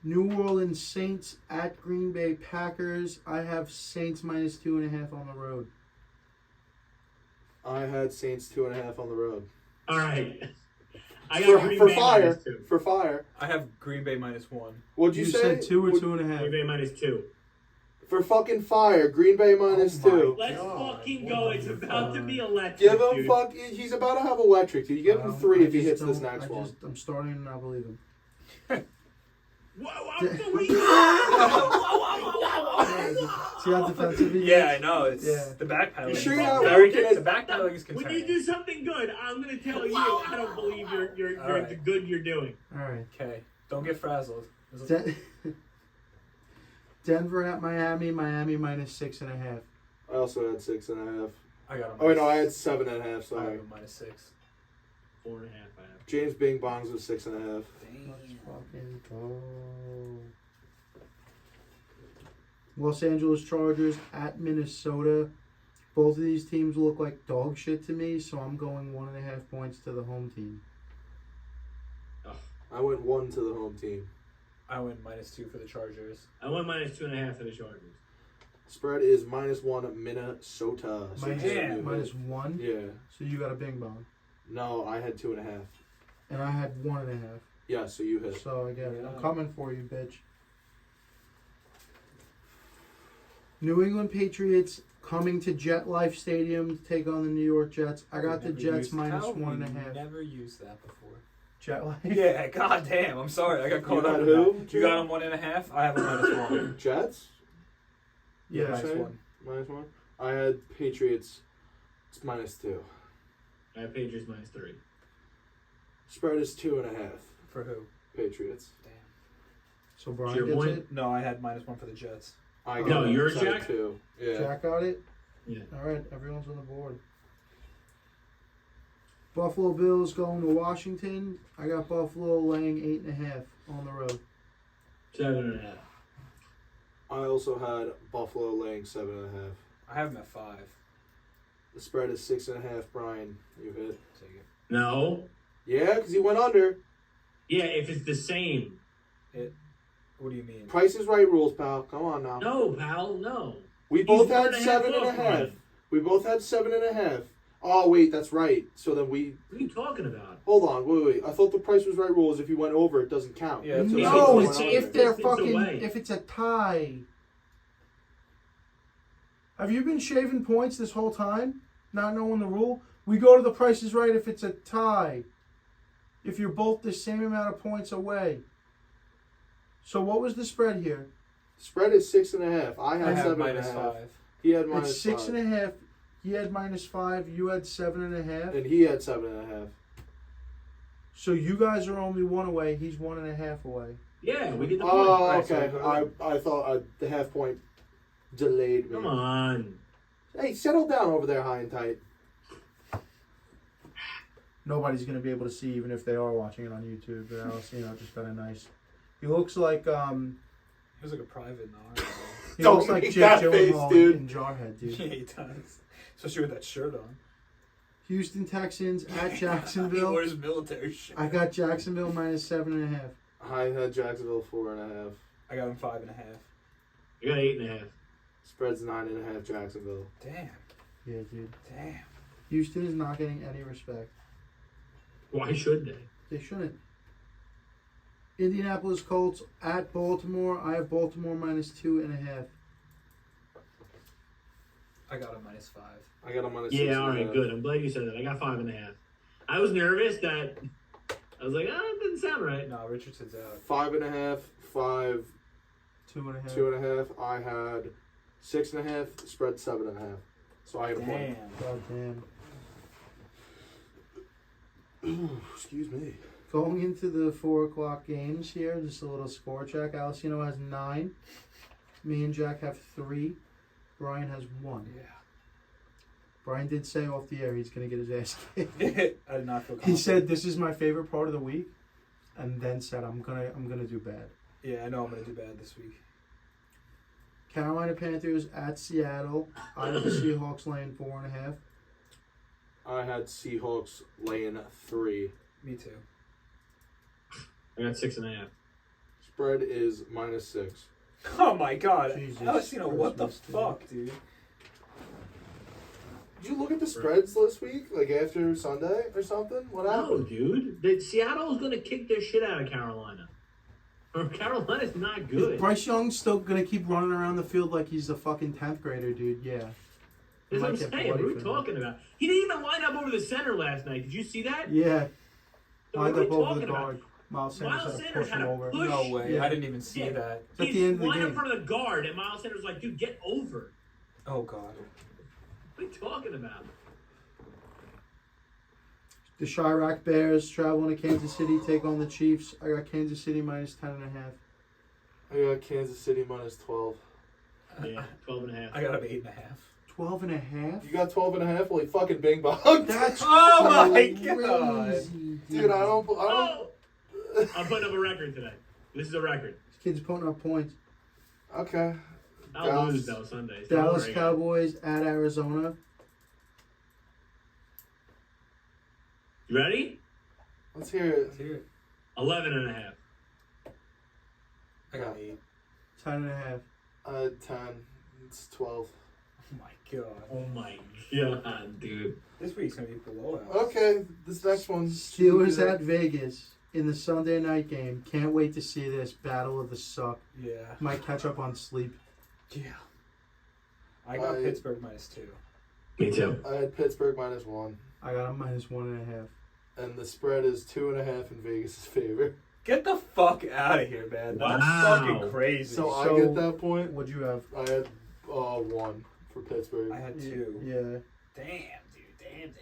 New Orleans Saints at Green Bay Packers. I have Saints -2.5 on the road. I had Saints 2.5 on the road. All right. I got Green For Bay fire. -2. For fire. I have Green Bay -1. What'd you, You say? said 2 or Would- 2.5. Green Bay -2. For fucking fire. Green Bay -2. Oh Let's God, fucking what go. the It's about to be electric, Give him dude. fuck. He's about to have electric. Dude. You give him 3 if he hits this next one. I'm starting to not believe him. Whoa, whoa, See how defensive he Yeah, I is? know. It's Yeah. the backpedaling. You sure is you're not very looking good. at- The backpedaling is When you concerning. do something good, I'm gonna tell you I don't believe you're All the right. good you're doing. All right. Okay, don't get frazzled. Denver at Miami. Miami -6.5. I also had 6.5. I got him. Oh, wait, no, I had 7.5. I have Sorry. him -6. 4.5. I have. James Bing Bongs was 6.5. Let's fucking go. Los Angeles Chargers at Minnesota. Both of these teams look like dog shit to me, so I'm going 1.5 points to the home team. I went 1 to the home team. I went -2 for the Chargers. I went -2.5 for the Chargers. Spread is -1 Minnesota. So Minus, you hit. -1. Yeah. So you got a bing bong. No, I had 2.5. And I had 1.5. Yeah, so you hit. So I get it. I'm Yeah. coming for you, bitch. New England Patriots coming to Jet Life Stadium to take on the New York Jets. I got the Never Jets used- minus How we 1.5. Never used that before. Jet Life. Yeah, god damn. I'm sorry. I got caught You up had in who? that. You got him 1.5. I have a -1. Jets? Yeah. minus Say? 1. -1? I had Patriots. It's -2. I have Patriots -3. Spread is 2.5. For who? Patriots. Damn. So Brian Your gets point? it. No, I had -1 for the Jets. I No, got you're inside Jack? 2. Yeah. Jack got it. Yeah. All right, everyone's on the board. Buffalo Bills going to Washington. I got Buffalo laying 8.5 on the road. 7.5. I also had Buffalo laying 7.5. I have him at 5. The spread is 6.5. Brian, you hit. Take it. No. Yeah, because he went under. Yeah, if it's the same. What do you mean? Price is right rules, pal. Come on now. No, pal. No. We both He's had 1.5 7.5. off. We both had 7.5. Oh wait, that's right. So then we What are you talking about? hold on. Wait. I thought the price was right rule is if you went over, it doesn't count. Yeah, that's what No, I it's said. if they're Distance fucking away. if it's a tie. Have you been shaving points this whole time? Not knowing the rule? We go to the Price is Right if it's a tie. If you're both the same amount of points away. So what was the spread here? Spread is 6.5. I I had have 7.5. -5. He had It's -5. 6.5. He had -5. You had 7.5. And he had 7.5. So you guys are only 1 away. He's 1.5 away. Yeah, we get the point. Oh, Right, so okay. I thought the half point delayed me. Come on. Hey, settle down over there, high and tight. Nobody's gonna be able to see even if they are watching it on YouTube. But else, just got a nice. He looks like He was like a private now. He Don't looks like make Jake that face, Gyllenhaal dude. in Jarhead, dude. Yeah, he does. Especially with that shirt on. Houston Texans at He Jacksonville. wears military shit. I got Jacksonville -7.5. I had Jacksonville 4.5. I got him 5.5. You got 8.5. Spread's 9.5. Jacksonville. Damn. Yeah, dude. Damn. Houston is not getting any respect. Why should they? They shouldn't. Indianapolis Colts at Baltimore. I have Baltimore -2.5. I got him -5. I got him on a Yeah, 6.5. all right, good. I'm glad you said that. I got 5.5. I was nervous that I was like, it doesn't sound right. No, Richardson's out. 5.5. 5. 2.5. 2.5. I had 6.5. Spread 7.5. So I had a point. Damn. God damn. Ooh, excuse me. Going into the 4 o'clock games here, just a little score check. Alcino has 9. Me and Jack have 3. Brian has 1. Yeah. Brian did say off the air he's going to get his ass kicked. I did not feel confident. He said this is my favorite part of the week, and then said I'm gonna do bad. Yeah, I know I'm gonna do bad this week. Carolina Panthers at Seattle. I have the Seahawks laying 4.5. I had Seahawks laying 3. Me too. I got 6.5. Spread is -6. Oh my god. Jesus Alessino, what the Christmas, dude. fuck, dude? Did you look at the spreads this week? Like after Sunday or something? What No, happened? dude. Seattle's going to kick their shit out of Carolina. Carolina's not good. Is Bryce Young's still gonna keep running around the field like he's a fucking 10th grader, dude? Yeah. That's what I'm Might get saying. What bloody are we for that. talking about? He didn't even line up over the center last night. Did you see that? Yeah. So Lined what are up we over talking the about? guard. Miles Sanders Miles had to Sanders push had him to over. push. No way. Yeah. I didn't even see Yeah. that. It's at He's the end of the lined up in game. front of the guard, and Miles Sanders was like, dude, get over. Oh god. What are you talking about? The Chirac Bears traveling to Kansas City, take on the Chiefs. I got Kansas City -10.5. I got Kansas City -12. Yeah, 12.5. I got him 8.5. 12.5? You got 12.5? Holy fucking bing bong. That's Oh my crazy, god. Dude, I don't. Oh! I'm putting up a record today. This is a record. This kid's putting up points. Okay. I'll Dallas- lose though Sunday. So Dallas don't worry, guys. Cowboys at Arizona. You ready? Let's hear it. Let's hear it. 11.5. I got 8. 10.5. 10. It's 12. Oh my god. Oh my god, dude. This week's gonna be blowout. Okay, this next one. Steelers at Vegas in the Sunday night game. Can't wait to see this battle of the suck. Yeah. Might catch up on sleep. Yeah. I got Pittsburgh -2. Me too. I had Pittsburgh -1. I got a -1.5. And the spread is 2.5 in Vegas' favor. Get the fuck out of here, man. That's Wow. fucking crazy. So I So- get that point. What'd you have? I had 1 for Pittsburgh. I had 2. Yeah. Damn, dude. Damn.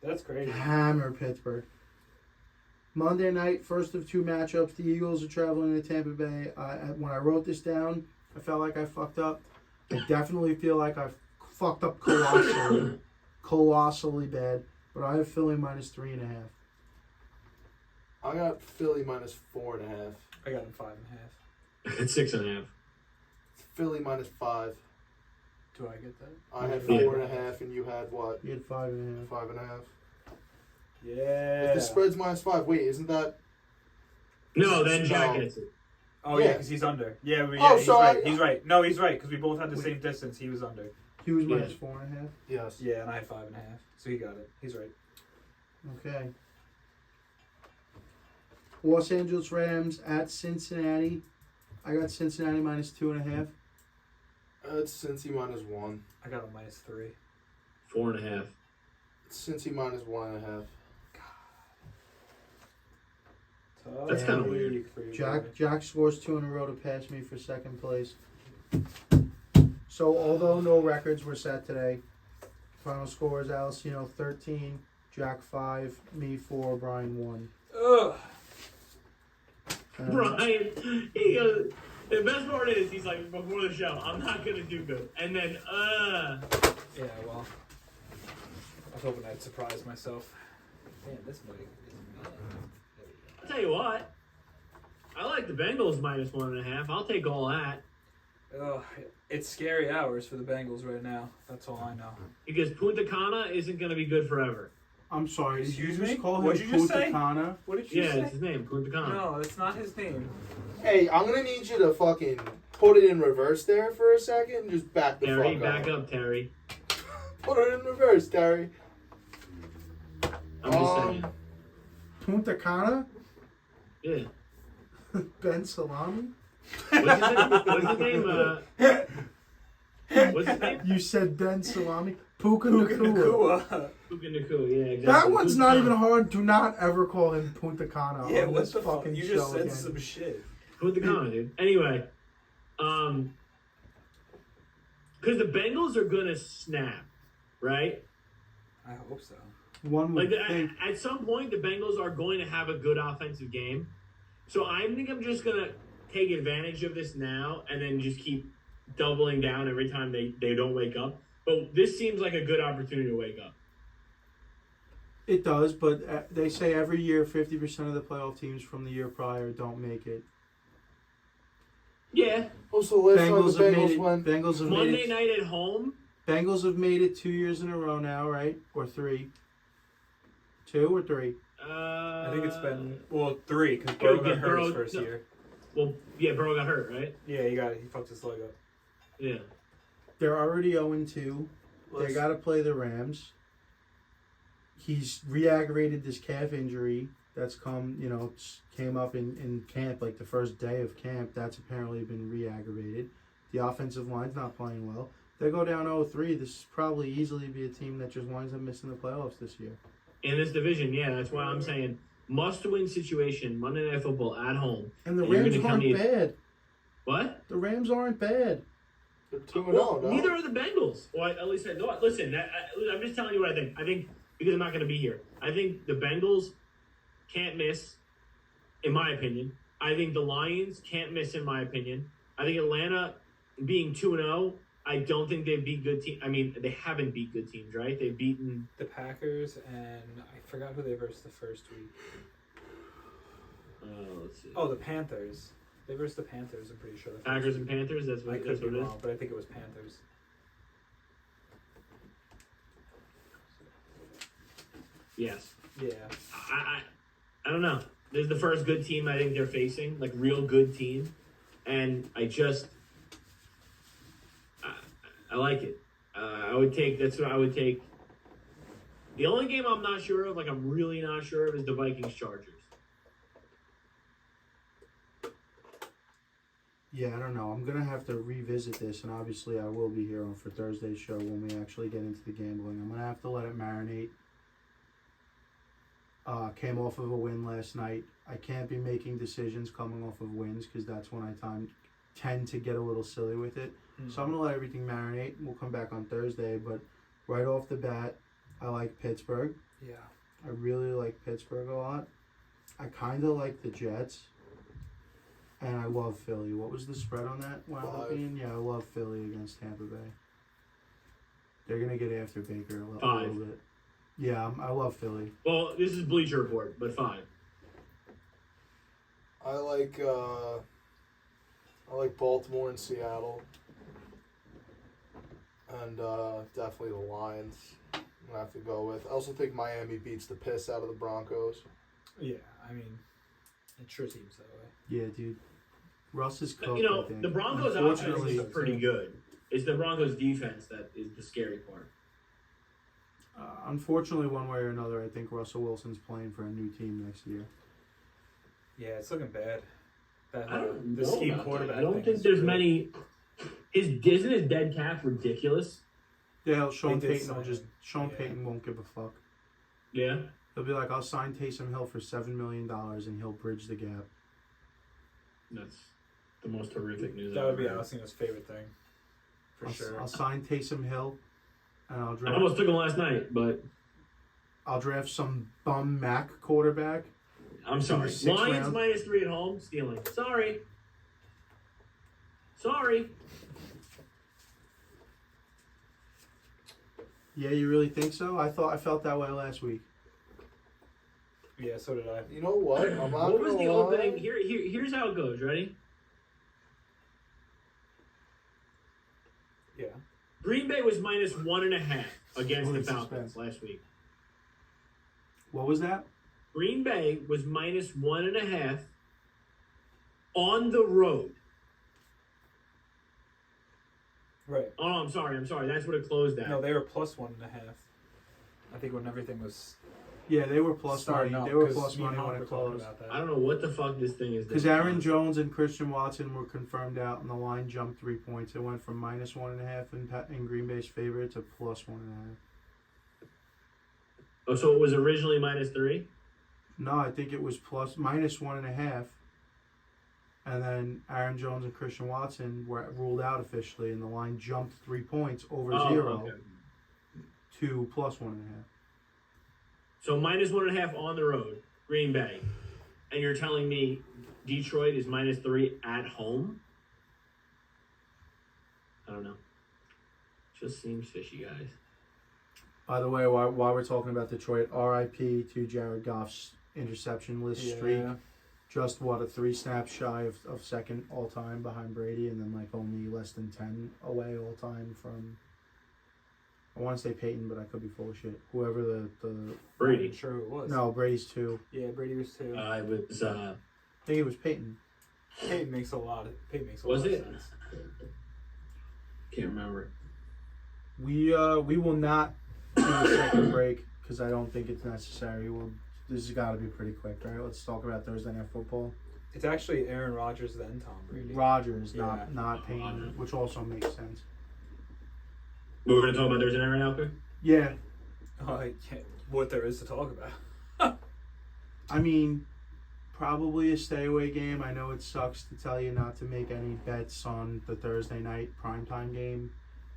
That's crazy. Hammer Pittsburgh. Monday night, first of 2 matchups. The Eagles are traveling to Tampa Bay. When I wrote this down, I felt like I fucked up. I definitely feel like I fucked up colossally. Colossally bad. But I have Philly -3.5. I got Philly -4.5. I got him 5.5. I got 6.5. Philly -5. Do I get that? I had Yeah. 4.5, and you had what? You had 5.5. 5.5. Yeah. If the spread's -5, wait, isn't that? No, then Jack No. gets it. Oh, yeah, Yeah. because he's under. Yeah, Oh, he's so right. I- He's right. No, he's right, because we both had the Wait. same distance. He was under. He was Yeah. -4.5. Yes. Yeah, and I had 5.5. So he got it. He's right. Okay. Los Angeles Rams at Cincinnati. I got Cincinnati -2.5. It's Cincy -1. I got him -3. 4.5. It's Cincy -1.5. That's kinda weird. For you, Jack scores 2 in a row to pass me for second place. So although no records were set today, final scores: Alessino 13, Jack 5, me 4, Brian 1. Ugh. Brian, he goes, the best part is, he's like, before the show, I'm not going to do good. And then, Yeah, well. I was hoping I'd surprise myself. Damn, this mic is mad. I'll tell you what. I like the Bengals -1.5. I'll take all that. Ugh, it's scary hours for the Bengals right now. That's all I know. Because Punta Cana isn't going to be good forever. I'm sorry, did Excuse you just me? call him What'd you just Punta say? Cana? What did you Yeah, say? it's his name, Punta Cana. No, that's not his name. Hey, I'm gonna need you to fucking put it in reverse there for a second and just back the Terry, fuck back up. up, Terry. Put it in reverse, Terry. I'm just saying. Punta Cana? Yeah. Ben Salami? What's his name? What's his name? You said Ben Salami? Puka Puka Nakua. Nakua. Puka Nakua, yeah, exactly. That one's Punta not Cana. even hard. Do not ever call him Punta Cana Yeah, on what this the fuck? fucking You show just said again. some shit. Punta Cana, dude. Anyway, because the Bengals are gonna snap, right? I hope so. One would Like think. at some point, the Bengals are going to have a good offensive game. So I think I'm just gonna take advantage of this now and then just keep doubling down every time they don't wake up. But this seems like a good opportunity to wake up. It does, but they say every year 50% of the playoff teams from the year prior don't make it. Yeah. Also, last time the Bengals have made Bengals it. went. Bengals have Monday made it. night at home. Bengals have made it 2 years in a row now, right? Or 3? 2 or 3? I think it's been 3 because Oh, Burrow yeah, got hurt his Burrow- first no. year. Well, yeah, Burrow got hurt, right? Yeah, he fucked his leg up. Yeah. They're already 0-2. They got to play the Rams. He's re-aggravated this calf injury that's came up in camp, like the first day of camp. That's apparently been re-aggravated. The offensive line's not playing well. They go down 0-3. This is probably easily be a team that just winds up missing the playoffs this year. In this division, yeah, that's why I'm saying must-win situation. Monday Night Football at home. And the And you're Rams gonna tell aren't me- bad. What? The Rams aren't bad. They're 2-0, Well, no? neither are the Bengals. Well, at least no. Listen, I'm just telling you what I think. I think because I'm not going to be here. I think the Bengals can't miss, in my opinion. I think the Lions can't miss, in my opinion. I think Atlanta being 2-0. I don't think they've beat good teams. I mean, they haven't beat good teams, right? They've beaten The Packers and I forgot who they versed the first week. let's see. Oh, the Panthers. They versed the Panthers. I'm pretty sure. The first Packers week. and Panthers. That's I what, could that's be what it is. wrong, but I think it was Panthers. Yes. Yeah. I don't know. This is the first good team I think they're facing, like real good team, and I like it. I would take. That's what I would take. The only game I'm not sure of, like I'm really not sure of, is the Vikings Chargers. Yeah, I don't know. I'm going to have to revisit this, and obviously I will be here for Thursday's show when we actually get into the gambling. I'm going to have to let it marinate. Came off of a win last night. I can't be making decisions coming off of wins because that's when I tend to get a little silly with it. Mm-hmm. So I'm going to let everything marinate. We'll come back on Thursday, but right off the bat, I like Pittsburgh. Yeah. I really like Pittsburgh a lot. I kind of like the Jets. And I love Philly. What was the spread on that? Yeah, I love Philly against Tampa Bay. They're going to get after Baker a little bit. Yeah, I love Philly. Well, this is Bleacher Report, but 5. I like Baltimore and Seattle. And definitely the Lions. I'm going to have to go with. I also think Miami beats the piss out of the Broncos. Yeah, I mean, it sure seems that way. Yeah, dude. Russ is cooked, You know, I think. the Broncos offense Unfortunately, is pretty good. It's the Broncos defense that is the scary part. unfortunately, one way or another, I think Russell Wilson's playing for a new team next year. Yeah, it's looking bad. That, I don't the know scheme about quarterback. that. I don't thing think is there's really- many. Isn't his dead cap ridiculous? Yeah, Sean They did Payton will sign just him. Sean Yeah. Payton won't give a fuck. Yeah. He'll be like, I'll sign Taysom Hill for $7 million and he'll bridge the gap. That's the most horrific news. That I've would be ever heard. Alcina's favorite thing. For sure. I'll sign Taysom Hill and I'll I draft almost took him last night, but some bum Mac quarterback. I'm sorry. Sixth Lions round. -3 at home, stealing. Sorry. Yeah, you really think so? I felt that way last week. Yeah, so did I. You know what? I'm not What was gonna the lie. opening? Here's how it goes. Ready? Yeah. Green Bay was -1.5 against the Holy Falcons suspense. last week. What was that? Green Bay was -1.5 on the road. Right. Oh, I'm sorry. That's what it closed at. No, they were +1.5. I think when everything was Yeah, they were plus money. starting up. They were 'cause plus me and money when Hawk it were talking closed. about that. I don't know what the fuck this thing is. Because Aaron Jones and Christian Watson were confirmed out, and the line jumped 3 points. It went from -1.5 in Green Bay's favor to +1.5. Oh, so it was originally -3? No, I think it was -1.5. And then Aaron Jones and Christian Watson were ruled out officially, and the line jumped 3 points over 0 okay. to +1.5. So -1.5 on the road, Green Bay. And you're telling me Detroit is -3 at home? I don't know. Just seems fishy, guys. By the way, while we're talking about Detroit, RIP to Jared Goff's interception list streak. Just a 3 snaps shy of second all time behind Brady, and then like only less than 10 away all time from. I want to say Peyton, but I could be full of shit. Whoever the Brady. I'm sure it was. No, Brady's 2. Yeah, Brady was 2. It was. I think it was Peyton. Peyton makes a lot of sense. Can't remember. We will not do a second break because I don't think it's necessary. This has got to be pretty quick, right? Let's talk about Thursday Night Football. It's actually Aaron Rodgers then Tom Brady. Rodgers, Yeah. not Payne, which also makes sense. We're going to talk about Thursday night right now, quick? Yeah. What there is to talk about. I mean, probably a stay away game. I know it sucks to tell you not to make any bets on the Thursday night primetime game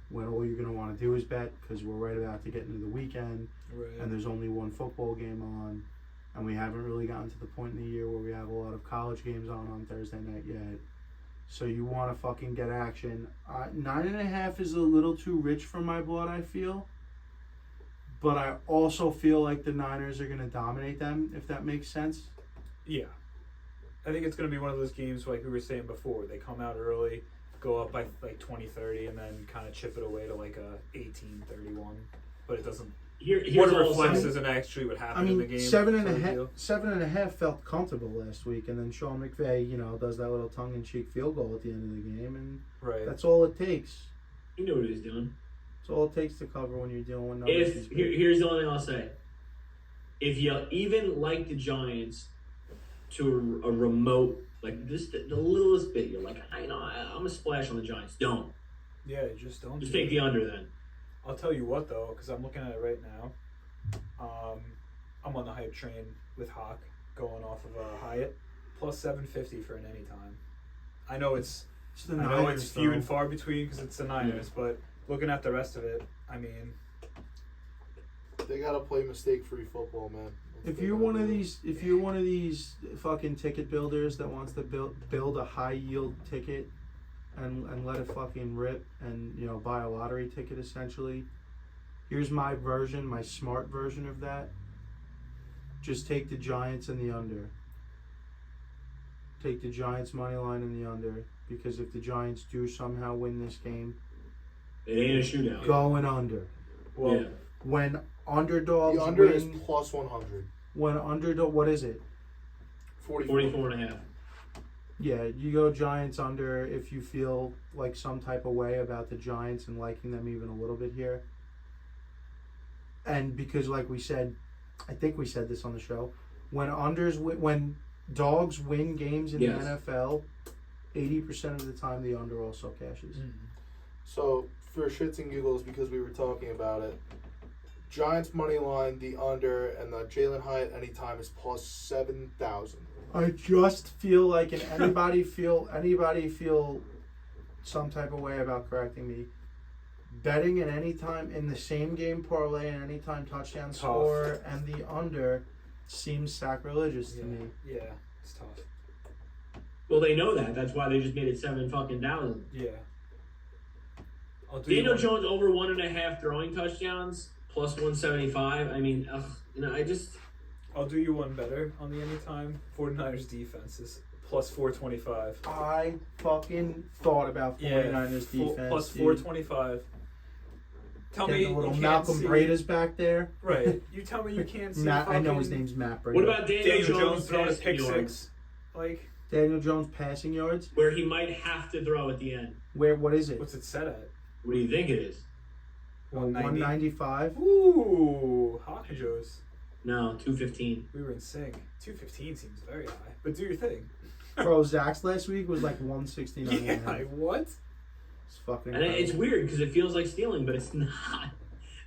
when all you're going to want to do is bet because we're right about to get into the weekend and there's only one football game on. And we haven't really gotten to the point in the year where we have a lot of college games on Thursday night yet. So you want to fucking get action. 9.5 is a little too rich for my blood, I feel. But I also feel like the Niners are going to dominate them, if that makes sense. Yeah. I think it's going to be one of those games like we were saying before. They come out early, go up by like 20-30, and then kind of chip it away to like a 18-31. But it doesn't... What it reflects isn't actually what happened in the game. 7.5 felt comfortable last week, and then Sean McVay, does that little tongue-in-cheek field goal at the end of the game, and that's all it takes. He knew what he was doing. That's all it takes to cover when you're dealing with numbers. Here's the only thing I'll say. If you even like the Giants to a remote, like just the littlest bit, you're like, I'm a splash on the Giants. Don't. Yeah, just don't. Just take the under then. I'll tell you what, though, because I'm looking at it right now. I'm on the hype train with Hawk going off of Hyatt. Plus 750 for an anytime. I know it's few and far between because it's the Niners, but looking at the rest of it, I mean... They got to play mistake-free football, man. If you're one of these fucking ticket builders that wants to build a high-yield ticket and let it fucking rip and buy a lottery ticket essentially, here's my version, my smart version of that. Just take the Giants and the under. Take the Giants money line and the under, because if the Giants do somehow win this game, it ain't a shootout. Going under. Well, when underdogs the under win, is plus 100. When underdog, what is it? 44.5. Yeah, you go Giants under if you feel like some type of way about the Giants and liking them even a little bit here. And because, like we said, I think we said this on the show, when dogs win games in the NFL, 80% of the time the under also cashes. Mm-hmm. So, for shits and giggles, because we were talking about it, Giants money line, the under, and the Jalen Hyatt anytime is plus 7,000. I just feel like, and anybody feel some type of way about correcting me, betting at any time in the same game parlay and anytime touchdown score and the under seems sacrilegious to me. Yeah, it's tough. Well, they know that. That's why they just made it 7,000. Yeah. Daniel Jones over 1.5 throwing touchdowns plus 175. I mean, I'll do you one better on the anytime. 49ers defense is plus 425. I fucking thought about 49ers defense. Plus 425. Tell me the little Malcolm Breda's back there. Right. You tell me you can't see. I know his name's Matt Breda. What about Daniel Jones throwing a passing pick yards? 6? Like Daniel Jones passing yards? Where he might have to throw at the end. What is it? What's it set at? What do you think it is? 195. Ooh, Hawkins. No, 215. We were in sync. 215 seems very high, but do your thing. Bro, Zach's last week was like 169. Yeah, what? It's fucking And it's weird because it feels like stealing, but it's not.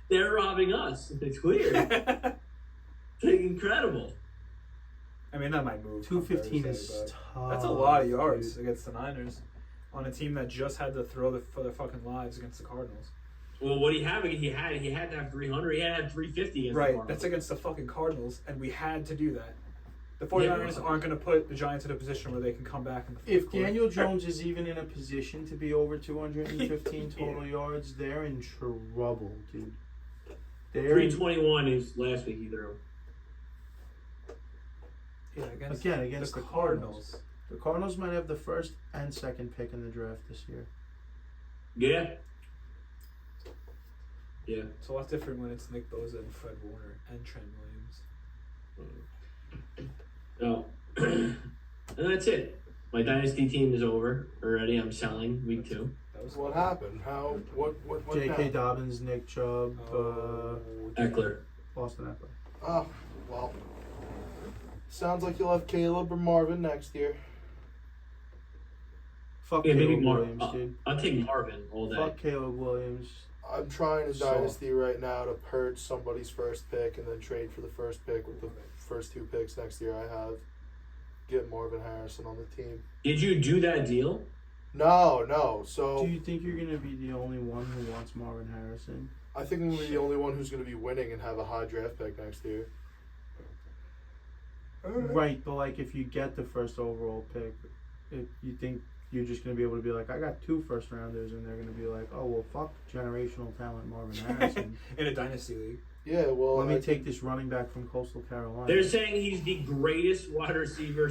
They're robbing us. It's weird. It's incredible. I mean, that might move. 215 is tough. That's a lot of yards against the Niners on a team that just had to throw for their fucking lives against the Cardinals. Well, what he had to have 300. He had to have 350 against the Cardinals. That's against the fucking Cardinals, and we had to do that. The 49ers aren't going to put the Giants in a position where they can come back in the fourth quarter. Daniel Jones is even in a position to be over 215 total yards, they're in trouble, dude. They're 321 is last week he threw. Yeah, against the Cardinals. The Cardinals might have the first and second pick in the draft this year. Yeah. Yeah. It's a lot different when it's Nick Bosa and Fred Warner and Trent Williams. No. And that's it. My dynasty team is over already. I'm selling week 2. That was What happened? How? What J.K. down? Dobbins, Nick Chubb, Eckler. Austin Eckler. Oh, well. Sounds like you'll have Caleb or Marvin next year. Fuck Yeah, maybe Caleb Williams, Marvin. dude. I'll take Marvin all day. Fuck Caleb Williams. I'm trying a So- dynasty right now to purge somebody's first pick and then trade for the first pick with the first 2 picks next year I have. Get Marvin Harrison on the team. Did you do that deal? No. So Do you think you're gonna be the only one who wants Marvin Harrison? I think I'm going to be the only one who's going to be winning and have a high draft pick next year. Right, but like if you get the first overall pick, you think you're just gonna be able to be like, I got 2 first rounders, and they're gonna be like, oh well, fuck generational talent Marvin Harrison. in a dynasty league. Yeah, well, Let me take this running back from Coastal Carolina. They're saying he's the greatest wide receiver.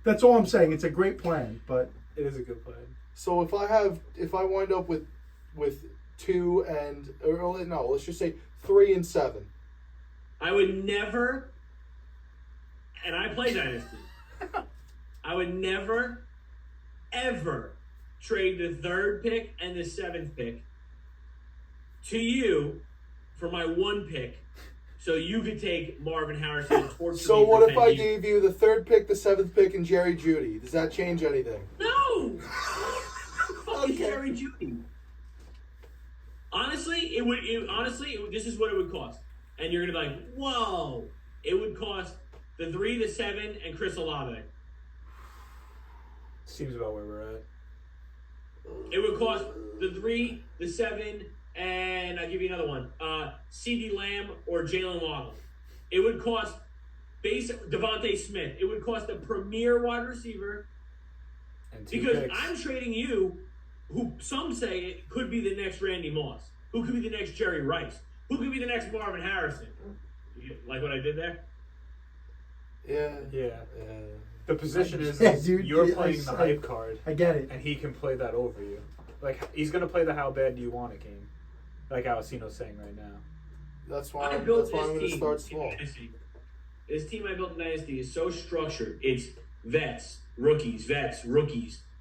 That's all I'm saying. It's a great plan, but It is a good plan. So if I wind up with 2 and or no, let's just say 3 and 7. I would never, and I play Dynasty, I would never, ever trade the 3rd pick and the 7th pick to you for my 1 pick so you could take Marvin Harrison and torture So me for what if I paying you. gave you the 3rd pick, the 7th pick, and Jerry Jeudy? Does that change anything? No! Fucking Okay. Jerry Jeudy. Honestly, it would. This is what it would cost, and you're gonna be like, "Whoa!" It would cost the 3, the 7, and Chris Olave. Seems about where we're at. It would cost the 3, the 7, and I'll give you another one. CeeDee Lamb or Jalen Waddle. It would cost Devontae Smith. It would cost a premier wide receiver And 2 because picks. I'm trading you, who some say it could be the next Randy Moss, who could be the next Jerry Rice, who could be the next Marvin Harrison. You like what I did there? Yeah. Yeah. Yeah. The position is Yeah, dude, you're yeah, playing the I- hype card, I get it. and he can play that over you. Like, he's going to play the how bad do you want it game. Like Alcino's saying right now. That's why I I'm built going this to team. start small. This team I built in Dynasty is so structured. It's vets, rookies,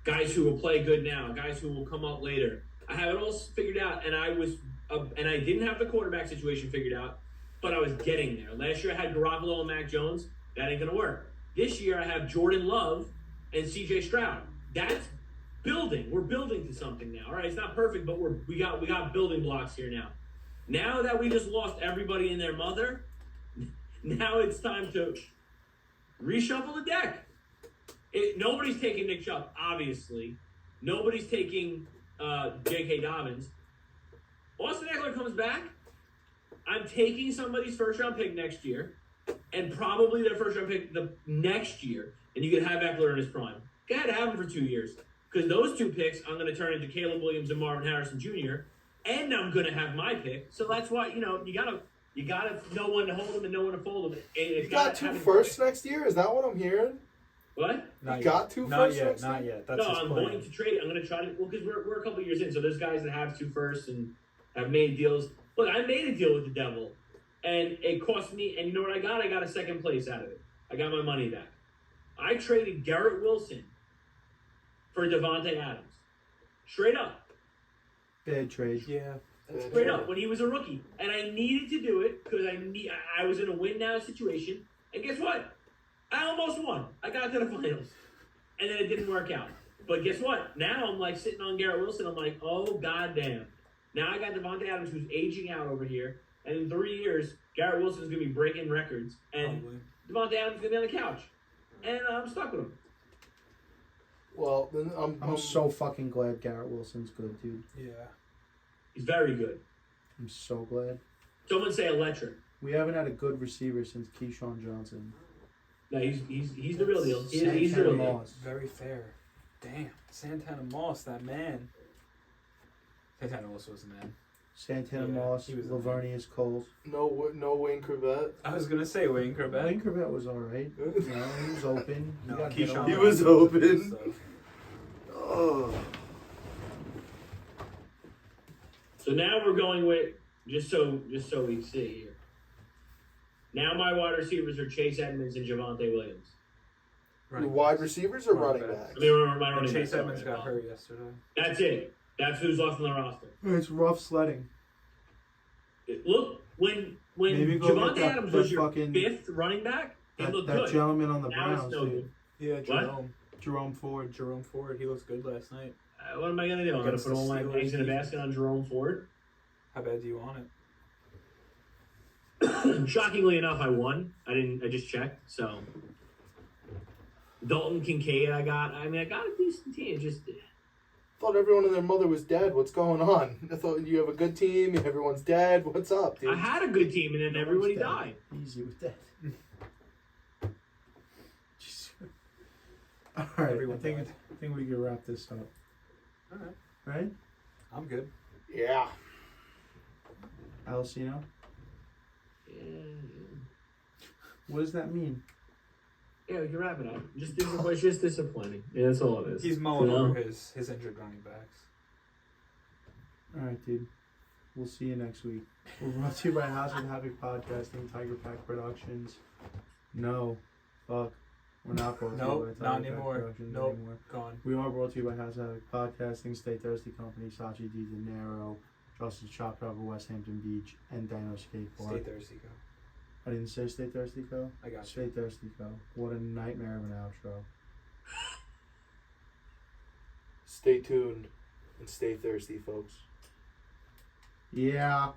guys who will play good now, guys who will come up later. I have it all figured out, and I didn't have the quarterback situation figured out, but I was getting there. Last year I had Garoppolo and Mac Jones. That ain't gonna work. This year I have Jordan Love and C.J. Stroud. That's building. We're building to something now. All right, it's not perfect, but we got building blocks here now. Now that we just lost everybody and their mother, now it's time to reshuffle the deck. Nobody's taking Nick Chubb, obviously. Nobody's taking J.K. Dobbins. Austin Eckler comes back. I'm taking somebody's first-round pick next year, and probably their first-round pick the next year, and you can have Eckler in his prime. Go ahead, have him for 2 years, because those 2 picks I'm going to turn into Caleb Williams and Marvin Harrison Jr., and I'm going to have my pick. So that's why, you gotta know when to hold them and know when to fold them. You got 2 firsts next year? Is that what I'm hearing? What? Not got yet. 2 Not firsts yet. next Not year? yet. That's No, his I'm plan. going to trade it. I'm going to try to, because we're a couple years in, so there's guys that have 2 firsts and have made deals. Look, I made a deal with the devil, and it cost me, and you know what I got? I got a 2nd place out of it. I got my money back. I traded Garrett Wilson for Devontae Adams. Straight up. Bad trade. Yeah. Straight up, when he was a rookie. And I needed to do it because I was in a win-now situation. And guess what? I almost won. I got to the finals. And then it didn't work out. But guess what? Now I'm like sitting on Garrett Wilson. I'm like, oh, goddamn. Now I got Devontae Adams who's aging out over here. And in 3 years, Garrett Wilson's going to be breaking records. And Probably. Devontae Adams is going to be on the couch. And I'm stuck with him. Well, then I'm so fucking glad Garrett Wilson's good, dude. Yeah. He's very good. I'm so glad. Someone say electric. We haven't had a good receiver since Keyshawn Johnson. No, he's the real deal. He's the Santana real deal. Moss. Very fair. Damn. Santana Moss, that man. Santana Moss was the man. Santana Yeah, Moss, he was Lavernius Coles. No Wayne Corbett. I was gonna say Wayne Corbett. Wayne Corbett was alright. You know, he was open. No, got Keyshawn hit on. He was Johnson did open. stuff. Oh. So now we're going with just so we see here. Now my wide receivers are Chase Edmonds and Javonte Williams. The wide receivers or running Running backs? I mean, my And running Chase backs, Edmonds sorry. got hurt yesterday. That's it. That's who's left on the roster. It's rough sledding. Look, when Maybe go Javonte get that- Adams that was your fucking- fifth running back, it That, looked that good. gentleman on the Now it's Browns, no dude. good. Yeah, Jerome. Jerome Ford. Jerome Ford. He looks good last night. What am I gonna do? I'm gonna Against put all the my Steelers eggs in a defense. basket on Jerome Ford. How bad do you want it? Shockingly enough, I won. I just checked. So Dalton Kincaid, I got a decent team. Just Thought everyone and their mother was dead. What's going on? I thought you have a good team. Everyone's dead. What's up, dude? I had a good team, and then No everybody one's dead. died. Easy with that. All right, Everyone I think died. we can wrap this up. All right. Right, I'm good. Yeah. Alcino? Yeah, What does that mean? yeah, we can wrap it up. It's just disappointing. Yeah, that's all it is. He's mulling You know? over his injured running backs. All right, dude. We'll see you next week. We're brought to you by House of Havoc Podcasting, Tiger Pack Productions. No, fuck. We're not brought to Nope, you by Tiger not Pack anymore. Productions Nope. anymore. Gone. We are brought to you by House of Havoc Podcasting, Stay Thirsty Company, Sachi D. De Niro, Justice Chop Cover, West Hampton Beach, and Dino Skateboard. Stay thirsty, go. I didn't say Stay Thirsty Co. I got you. Stay Thirsty Co. What a nightmare of an outro. Stay tuned and stay thirsty, folks. Yeah.